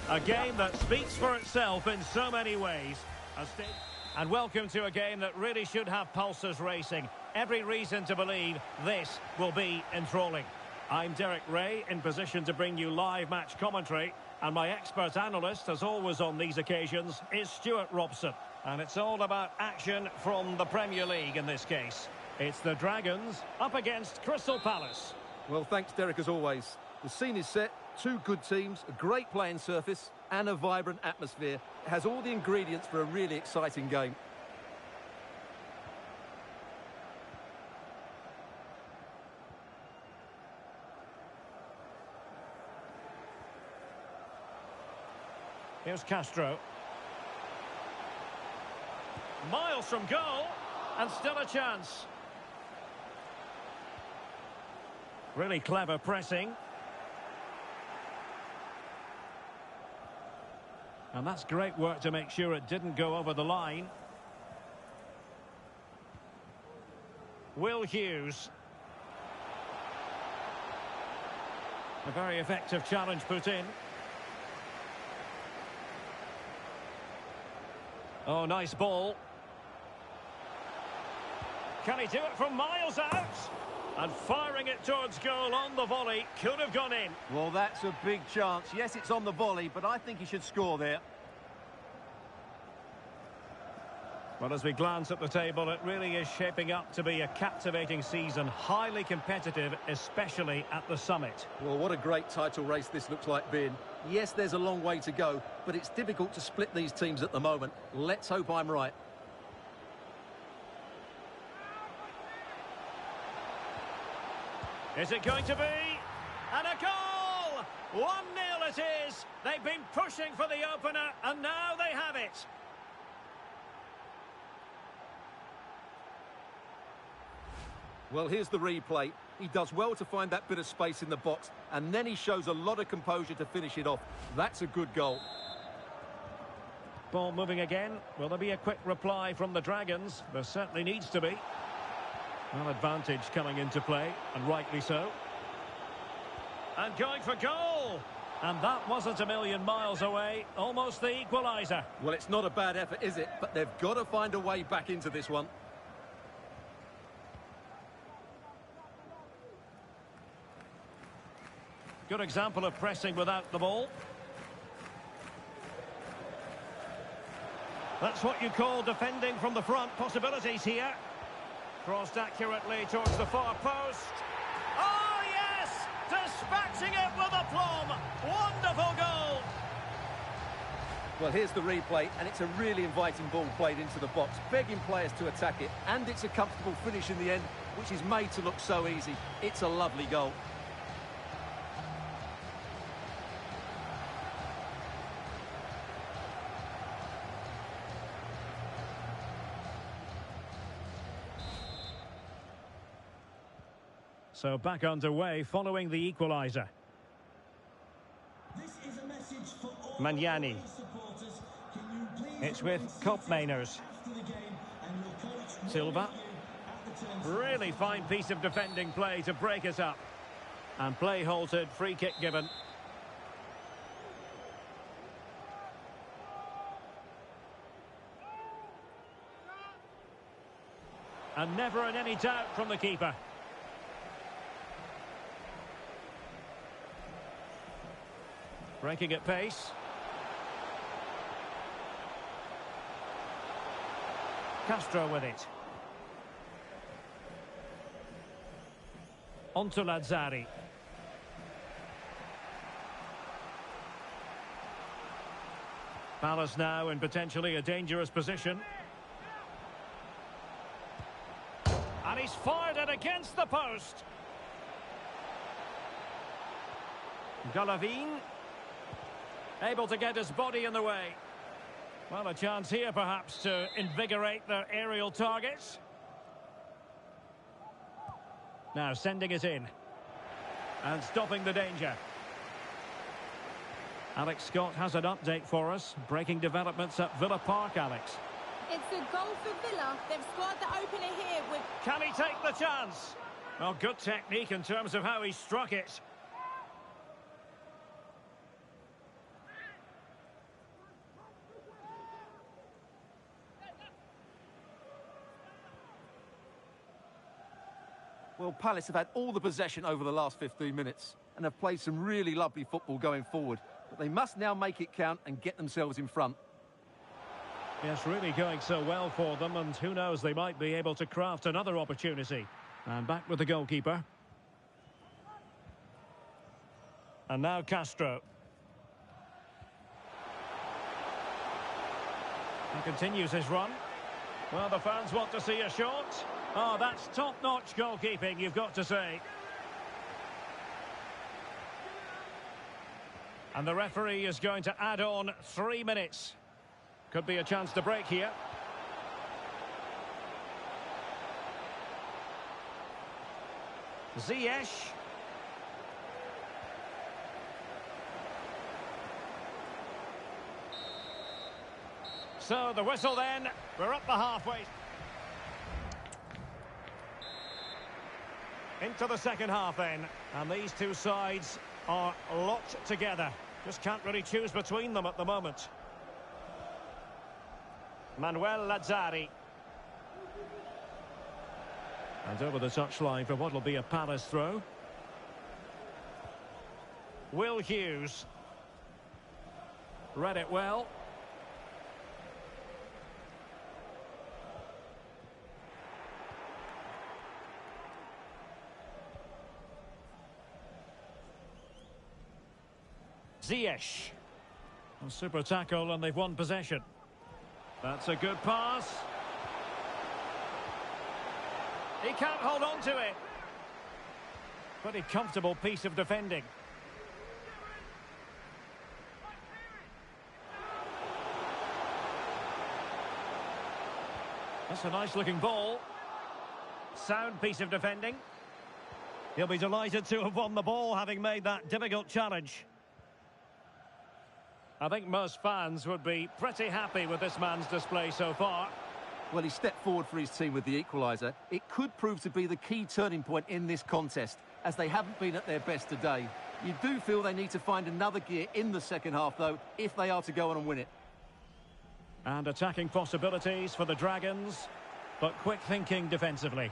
A game that speaks for itself in so many ways. And welcome to a game that really should have pulses racing. Every reason to believe this will be enthralling. I'm Derek Ray, in position to bring you live match commentary. And my expert analyst, as always on these occasions, is Stuart Robson. And it's all about action from the Premier League in this case. It's the Dragons up against Crystal Palace. Well, thanks, Derek, as always. The scene is set. Two good teams, a great playing surface and a vibrant atmosphere. It has all the ingredients for a really exciting game. Here's Castro. Miles from goal, and still a chance. Really clever pressing. And that's great work to make sure it didn't go over the line. Will Hughes. A very effective challenge put in. Oh, nice ball. Can he do it from miles out? And firing it towards goal on the volley. Could have gone in. Well, that's a big chance. Yes, it's on the volley, but I think he should score there. Well, as we glance at the table, it really is shaping up to be a captivating season. Highly competitive, especially at the summit. Well, what a great title race this looks like being. Yes, there's a long way to go, but it's difficult to split these teams at the moment. Let's hope I'm right. Is it going to be? And a goal! 1-0 it is. They've been pushing for the opener, and now they have it. Well, here's the replay. He does well to find that bit of space in the box, and then he shows a lot of composure to finish it off. That's a good goal. Ball moving again. Will there be a quick reply from the Dragons? There certainly needs to be. Well, advantage coming into play, and rightly so. And going for goal! And that wasn't a million miles away. Almost the equaliser. Well, it's not a bad effort, is it? But they've got to find a way back into this one. Good example of pressing without the ball. That's what you call defending from the front. Possibilities here. Crossed accurately towards the far post. Oh, yes! Dispatching it with aplomb. Wonderful goal. Well, here's the replay, and it's a really inviting ball played into the box, begging players to attack it, and it's a comfortable finish in the end, which is made to look so easy. It's a lovely goal. So back underway following the equaliser. This is a message for all Mwn1. supporters. Can you please It's with Kopmeiners. after the game and your coach will Silva. meet you at the turn. Really fine piece of defending play to break it up. And play halted, free kick given. And never in any doubt from the keeper. Breaking at pace. Castro with it. On to Lazzari. Palace now in potentially a dangerous position. And he's fired it against the post. Golovin. Able to get his body in the way. Well, a chance here perhaps to invigorate their aerial targets. Now sending it in. And stopping the danger. Alex Scott has an update for us. Breaking developments at Villa Park, Alex. It's a goal for Villa. They've scored the opener here with... Can he take the chance? Well, good technique in terms of how he struck it. Well, Palace have had all the possession over the last 15 minutes and have played some really lovely football going forward. But they must now make it count and get themselves in front. Yes, really going so well for them, and who knows, they might be able to craft another opportunity. And back with the goalkeeper. And now Castro. He continues his run. Well, the fans want to see a shot. Oh, that's top-notch goalkeeping, you've got to say. And the referee is going to add on 3 minutes. Could be a chance to break here. Ziyech. So the whistle then. We're up the halfway. Into the second half then. And these two sides are locked together. Just can't really choose between them at the moment. Mwn1. And over the touchline for what will be a Palace throw. Will Hughes. Read it well. Ziyech. A super tackle and they've won possession. That's a good pass. He can't hold on to it. Pretty comfortable piece of defending. That's a nice looking ball. Sound piece of defending. He'll be delighted to have won the ball, having made that difficult challenge. I think most fans would be pretty happy with this man's display so far. Well, he stepped forward for his team with the equaliser. It could prove to be the key turning point in this contest, as they haven't been at their best today. You do feel they need to find another gear in the second half, though, if they are to go on and win it. And attacking possibilities for the Dragons, but quick thinking defensively.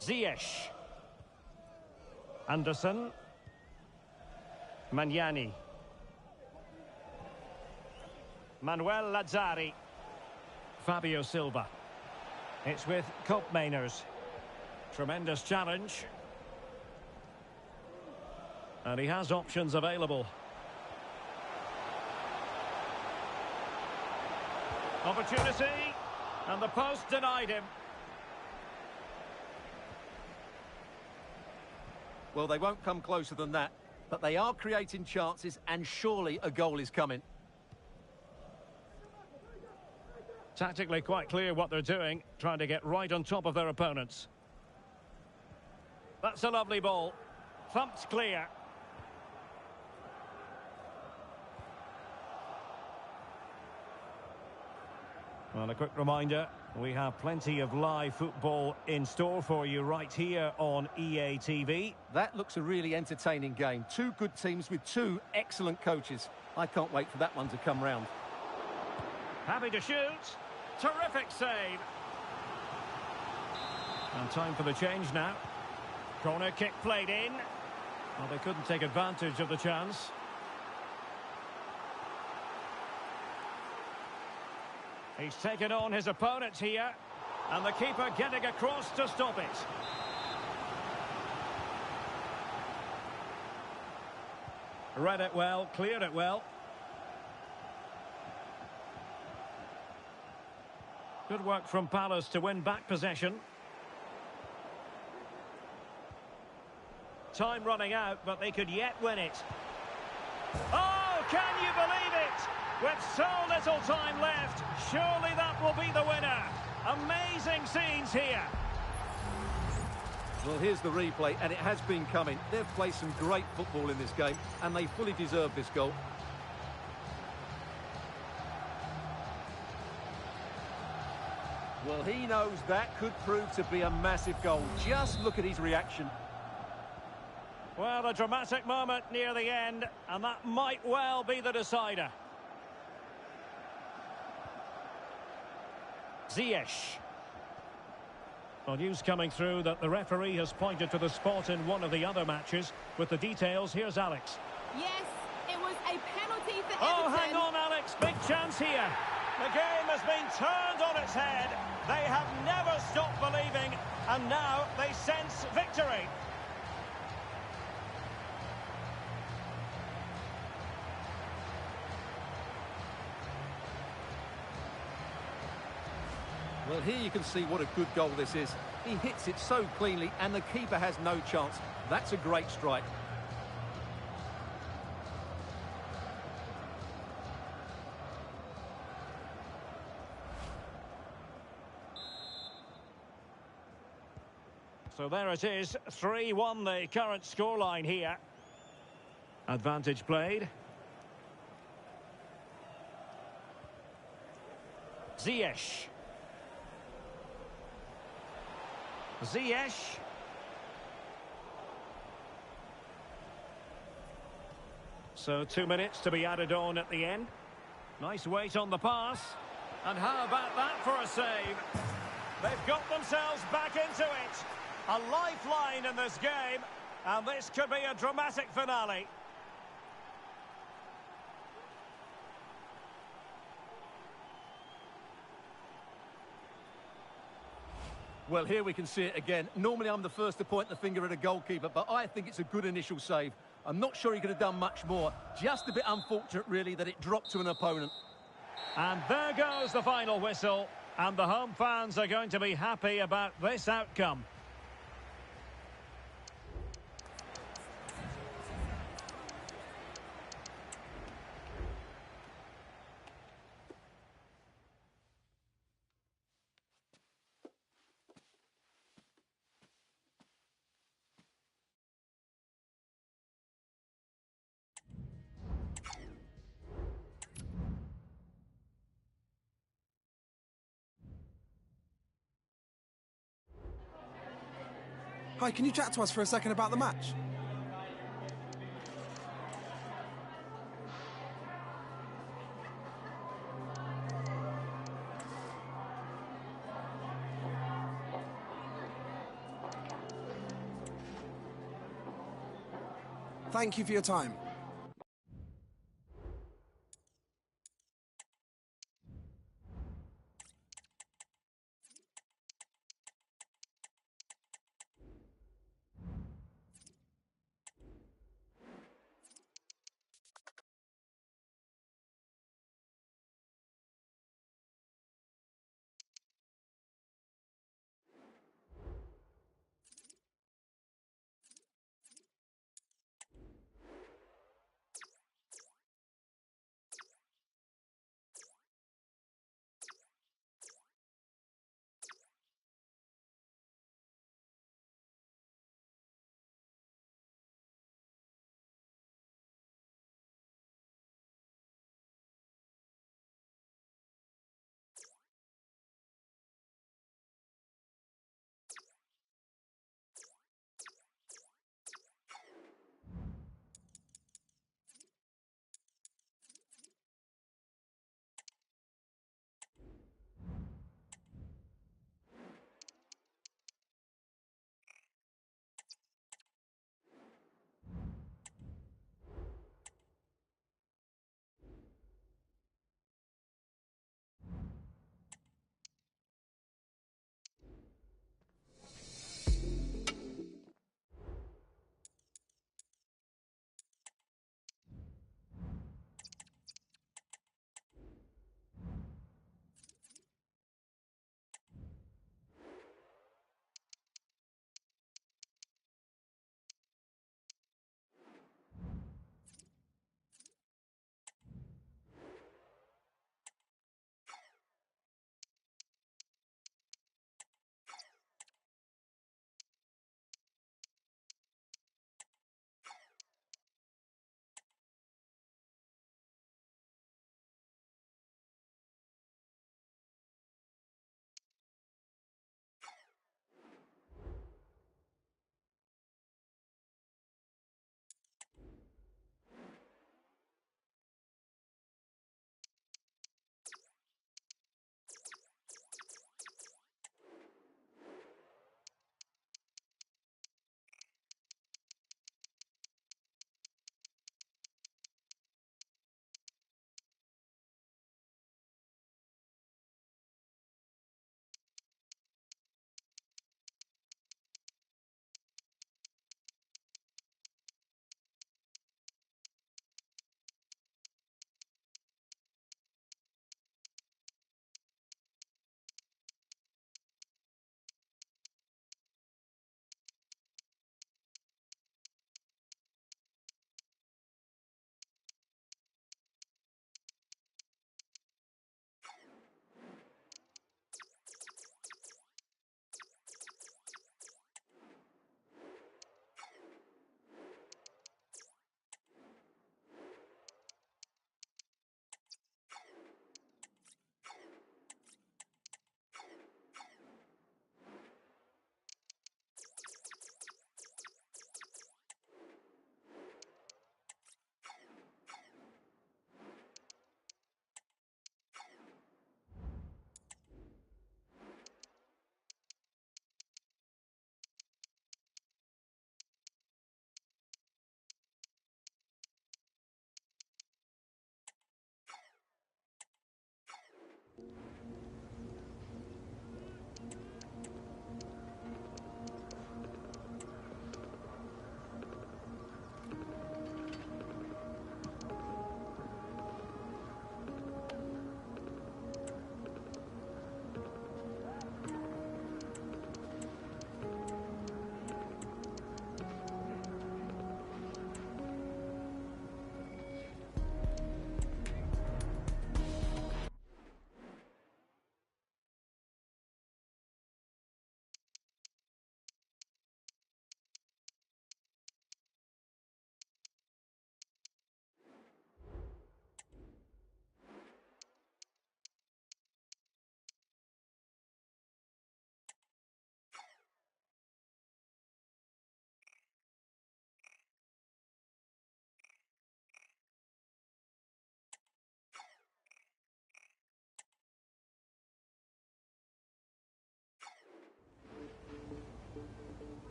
Ziyech. Anderson. Magnani. Mwn1. Fabio Silva. It's with Koopmeiners. Tremendous challenge. And he has options available. Opportunity. And the post denied him. Well, they won't come closer than that, but they are creating chances, and surely a goal is coming. Tactically quite clear what they're doing, trying to get right on top of their opponents. That's a lovely ball. Thumped clear. Well, a quick reminder, we have plenty of live football in store for you right here on EA TV. That looks a really entertaining game. Two good teams with two excellent coaches. I can't wait for that one to come round. Happy to shoot. Terrific save. And time for the change now. Corner kick played in. Well, they couldn't take advantage of the chance. He's taken on his opponents here. And the keeper getting across to stop it. Read it well, cleared it well. Good work from Palace to win back possession. Time running out, but they could yet win it. Oh, can you believe it? With so little time left, surely that will be the winner. Amazing scenes here. Well, here's the replay, and it has been coming. They've played some great football in this game, and they fully deserve this goal. Well, he knows that could prove to be a massive goal. Just look at his reaction. Well, a dramatic moment near the end, and that might well be the decider. Ziyech. Well, news coming through that the referee has pointed to the spot in one of the other matches. With the details, here's Alex. Yes, it was a penalty for Oh, Everton. hang on, Alex. Big chance here. The game has been turned on its head. They have never stopped believing, and now they sense victory. Well, here you can see what a good goal this is. He hits it so cleanly, and the keeper has no chance. That's a great strike. So there it is, 3-1 the current scoreline here. Advantage played. Ziyech. Ziyech. So 2 minutes to be added on at the end. Nice weight on the pass. And how about that for a save? They've got themselves back into it. A lifeline in this game. And this could be a dramatic finale. Well, here we can see it again. Normally I'm the first to point the finger at a goalkeeper, but I think it's a good initial save. I'm not sure he could have done much more. Just a bit unfortunate, really, that it dropped to an opponent. And there goes the final whistle. And the home fans are going to be happy about this outcome. Hi, can you chat to us for a second about the match? Thank you for your time.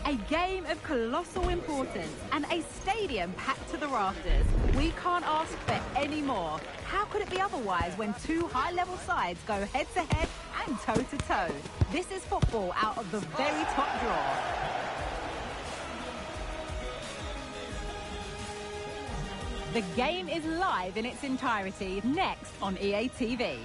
A game of colossal importance and a stadium packed to the rafters. We can't ask for any more. How could it be otherwise when two high-level sides go head-to-head and toe-to-toe? This is football out of the very top drawer. The game is live in its entirety, next on EA TV.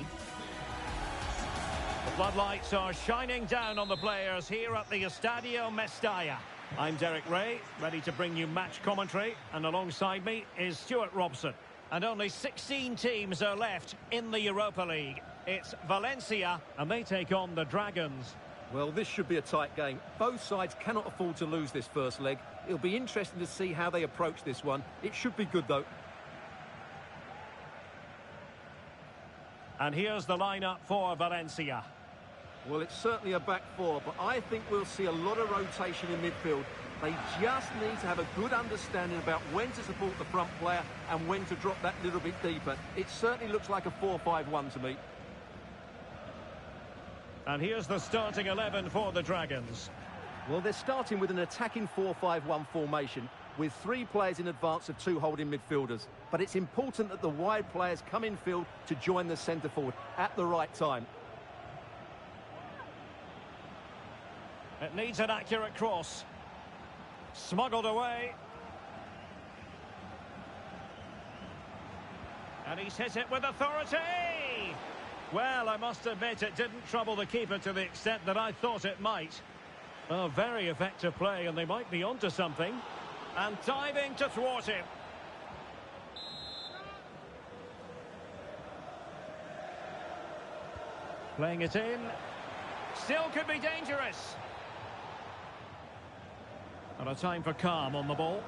The floodlights are shining down on the players here at the Estadio Mestalla. I'm Derek Ray, ready to bring you match commentary, and alongside me is Stuart Robson. And only 16 teams are left in the Europa League. It's Valencia, and they take on the Dragons. Well, this should be a tight game. Both sides cannot afford to lose this first leg. It'll be interesting to see how they approach this one. It should be good, though. And here's the lineup for Valencia. Well, it's certainly a back four, but I think we'll see a lot of rotation in midfield. They just need to have a good understanding about when to support the front player and when to drop that little bit deeper. It certainly looks like a 4-5-1 to me. And here's the starting 11 for the Dragons. Well, they're starting with an attacking 4-5-1 formation with 3 players in advance of 2 holding midfielders. But it's important that the wide players come in field to join the centre forward at the right time. It needs an accurate cross. Smuggled away. And he's hit it with authority! Well, I must admit it didn't trouble the keeper to the extent that I thought it might. A very effective play, and they might be onto something. And diving to thwart him. Playing it in. Still could be dangerous. And a time for calm on the ball.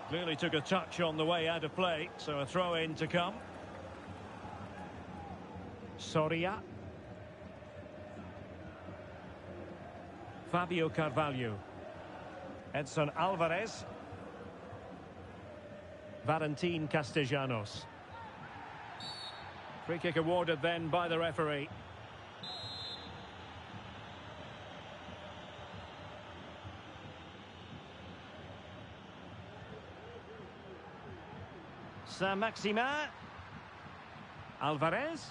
Clearly took a touch on the way out of play, so a throw-in to come. Soria. Fabio Carvalho. Edson Alvarez. Valentin Castellanos. Free kick awarded then by the referee. Saint-Maximin. Alvarez.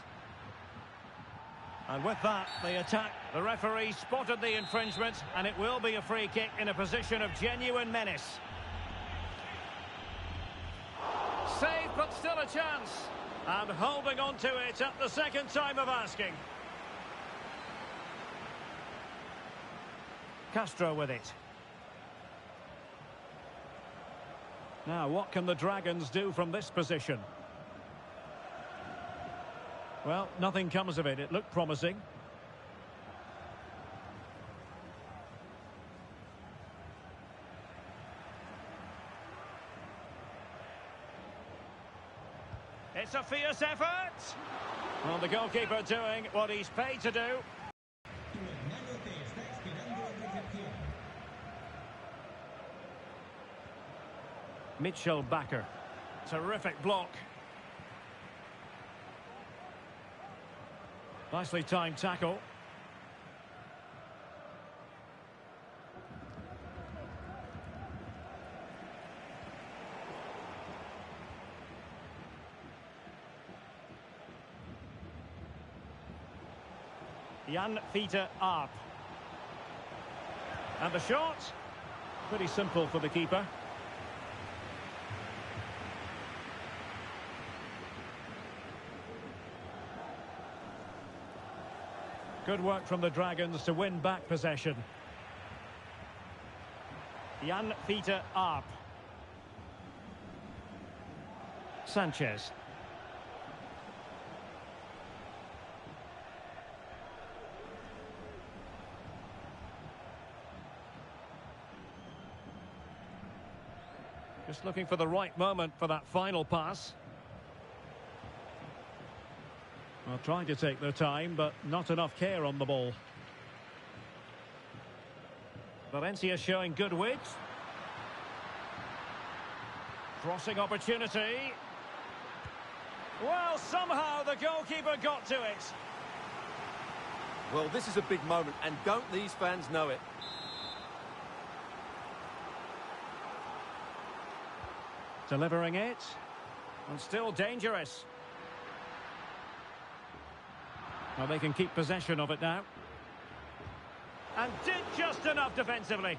And with that, the attack. The referee spotted the infringement, and it will be a free kick in a position of genuine menace. Save, but still a chance. And holding on to it at the second time of asking. Castro with it. Now, what can the Dragons do from this position? Well, nothing comes of it. It looked promising. It's a fierce effort. Well, the goalkeeper doing what he's paid to do. Mitchell Bakker. Terrific block. Nicely timed tackle. Eafc24. And the shot. Pretty simple for the keeper. Good work from the Dragons to win back possession. Eafc24. Sanchez. Just looking for the right moment for that final pass. Well, trying to take their time, but not enough care on the ball. Valencia showing good width. Crossing opportunity. Well, somehow the goalkeeper got to it. Well, this is a big moment, and don't these fans know it? Delivering it. And still dangerous. Well, they can keep possession of it now. And did just enough defensively.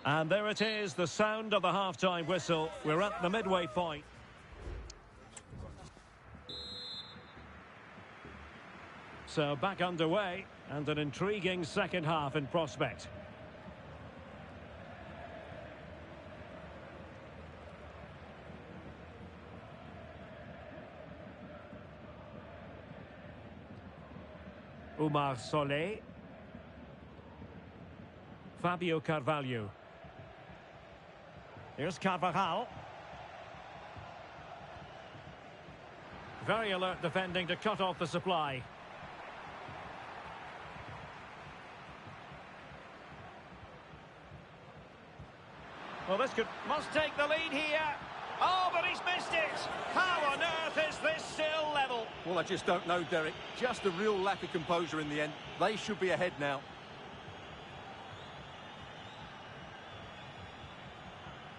And there it is, the sound of the half-time whistle. We're at the midway point. So back underway, and an intriguing second half in prospect. Umar Solé. Fabio Carvalho. Here's Carvajal. Very alert defending to cut off the supply. Well, this must take the lead here. Oh, but he's missed it. How on earth is this still level? Well, I just don't know, Derek. Just a real lack of composure in the end. They should be ahead now.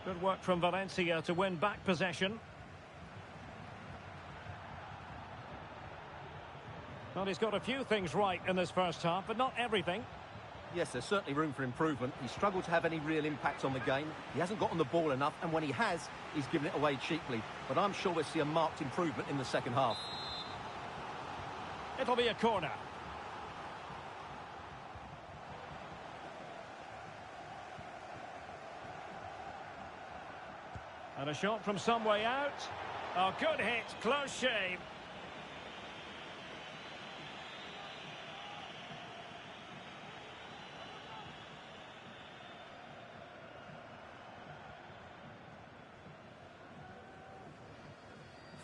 Good work from Valencia to win back possession. Well, he's got a few things right in this first half, but not everything. Yes, there's certainly room for improvement. He's struggled to have any real impact on the game. He hasn't gotten the ball enough, and when he has, he's given it away cheaply. But I'm sure we'll see a marked improvement in the second half. It'll be a corner. And a shot from some way out. Oh, good hit, close shave.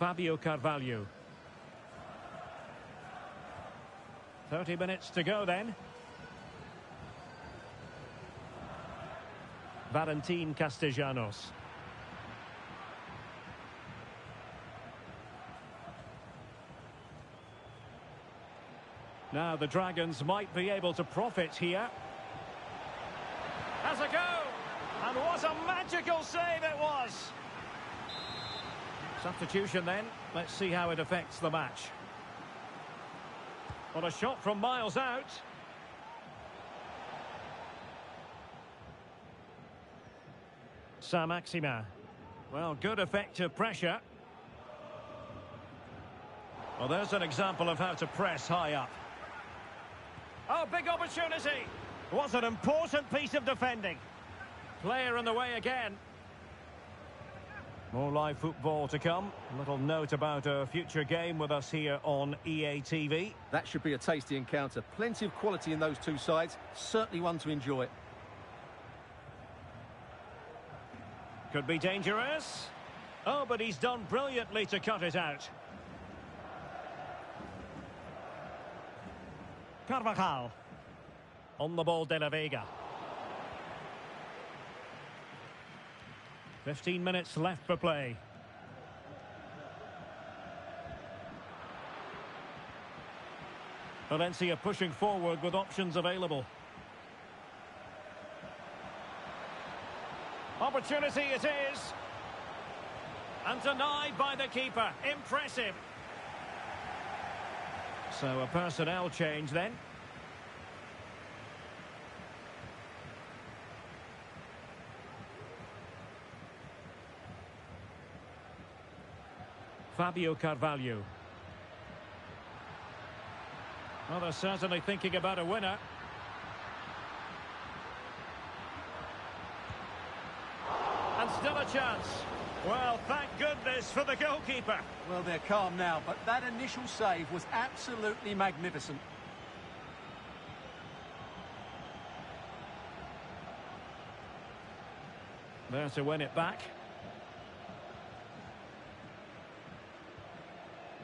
Fabio Carvalho. 30 minutes to go then. Valentin Castellanos. Now the Dragons might be able to profit here. Has a go! And what a magical save it was! Substitution then. Let's see how it affects the match. What a shot from miles out. Saint-Maximin. Well, good effective pressure. Well, there's an example of how to press high up. Oh, big opportunity. What an important piece of defending. Player in the way again. More live football to come. A little note about a future game with us here on EA TV. That should be a tasty encounter. Plenty of quality in those two sides. Certainly one to enjoy. Could be dangerous. Oh, but he's done brilliantly to cut it out. Carvajal. On the ball, De La Vega. 15 minutes left for play. Valencia pushing forward with options available. Opportunity it is. And denied by the keeper. Impressive. So a personnel change then. Fabio Carvalho. Well, they're certainly thinking about a winner. And still a chance. Well, thank goodness for the goalkeeper. Well, they're calm now, but that initial save was absolutely magnificent. There to win it back.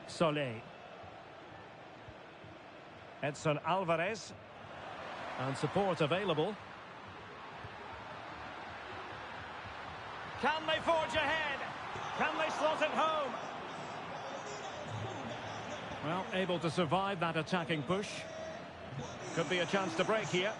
Solé. Edson Alvarez. And support available. Can they forge ahead? Can they slot it home? Well, able to survive that attacking push. Could be a chance to break here.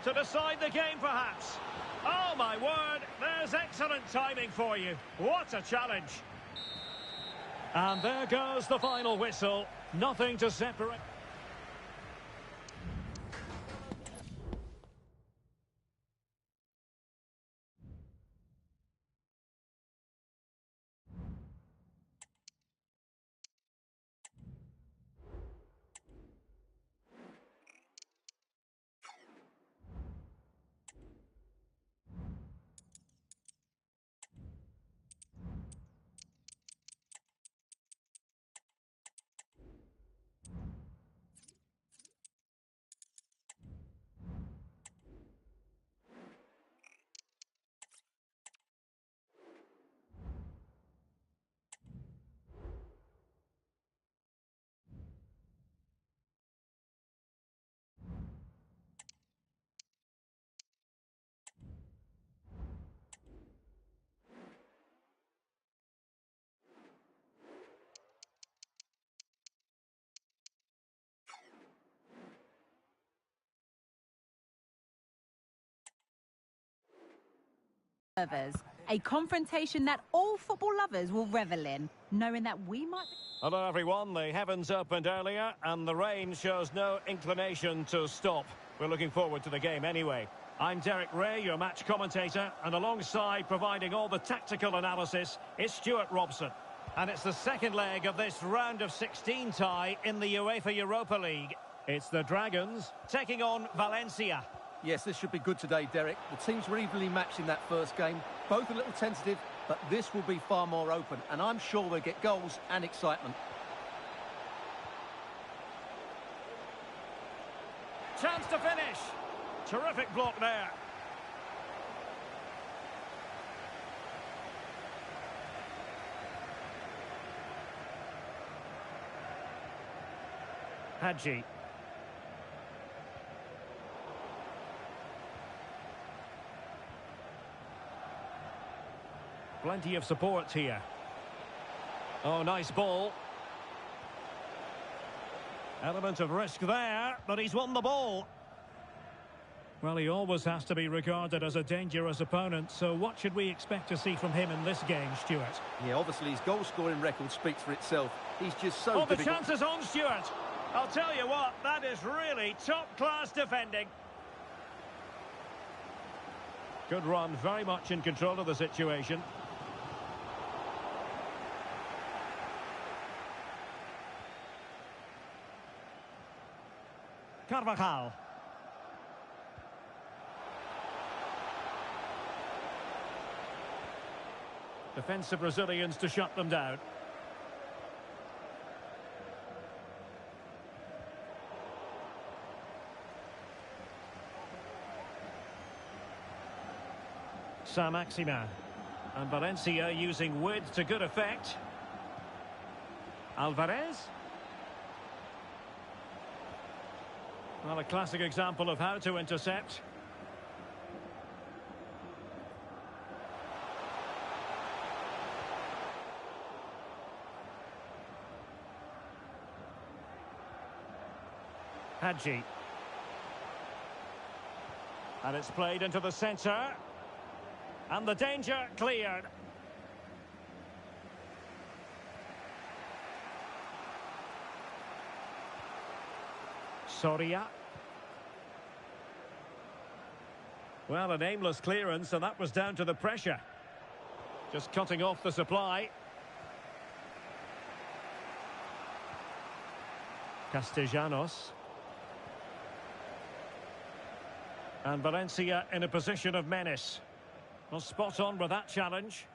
To decide the game, perhaps. Oh, my word, there's excellent timing for you. What a challenge. And there goes the final whistle. Nothing to separate. A confrontation that all football lovers will revel in, knowing that we might... Hello everyone, the heavens opened earlier and the rain shows no inclination to stop. We're looking forward to the game anyway. I'm Derek Ray, your match commentator, and alongside providing all the tactical analysis is Stuart Robson. And it's the second leg of this round of 16 tie in the UEFA Europa League. It's the Dragons taking on Valencia. Yes, this should be good today, Derek. The teams were evenly matched in that first game. Both a little tentative, but this will be far more open. And I'm sure we'll get goals and excitement. Chance to finish. Terrific block there. Hadji. Plenty of support here. Oh, nice ball. Element of risk there, but he's won the ball. Well, he always has to be regarded as a dangerous opponent, so what should we expect to see from him in this game, Stuart? Yeah, obviously his goal-scoring record speaks for itself. He's just so difficult. The chance is on, Stuart. I'll tell you what, that is really top-class defending. Good run, very much in control of the situation. Carvajal. Defensive Brazilians to shut them down. Saint-Maximin. And Valencia using width to good effect. Alvarez. Well, a classic example of how to intercept. Hadji. And it's played into the centre. And the danger cleared. Soria. Well, an aimless clearance, and that was down to the pressure. Just cutting off the supply. Castellanos. And Valencia in a position of menace. Well, spot on with that challenge.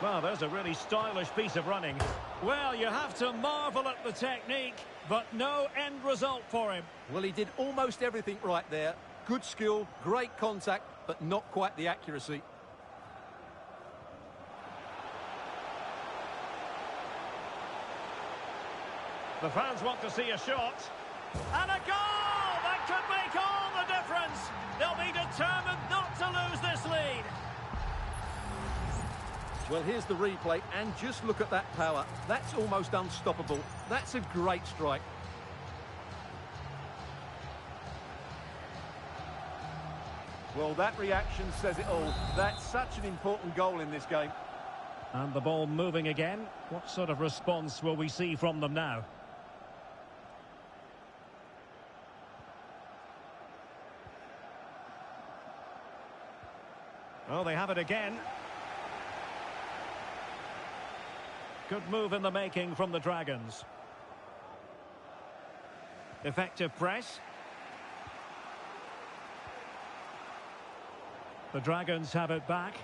Well, there's a really stylish piece of running. Well, you have to marvel at the technique, but no end result for him. Well, he did almost everything right there. Good skill, great contact, but not quite the accuracy. The fans want to see a shot. And a goal! That could make all the difference. They'll be determined not to lose this lead. Well, here's the replay, and just look at that power. That's almost unstoppable. That's a great strike. Well, that reaction says it all. That's such an important goal in this game. And the ball moving again. What sort of response will we see from them now? Oh, they have it again. Good move in the making from the Dragons. Effective press. The Dragons have it back.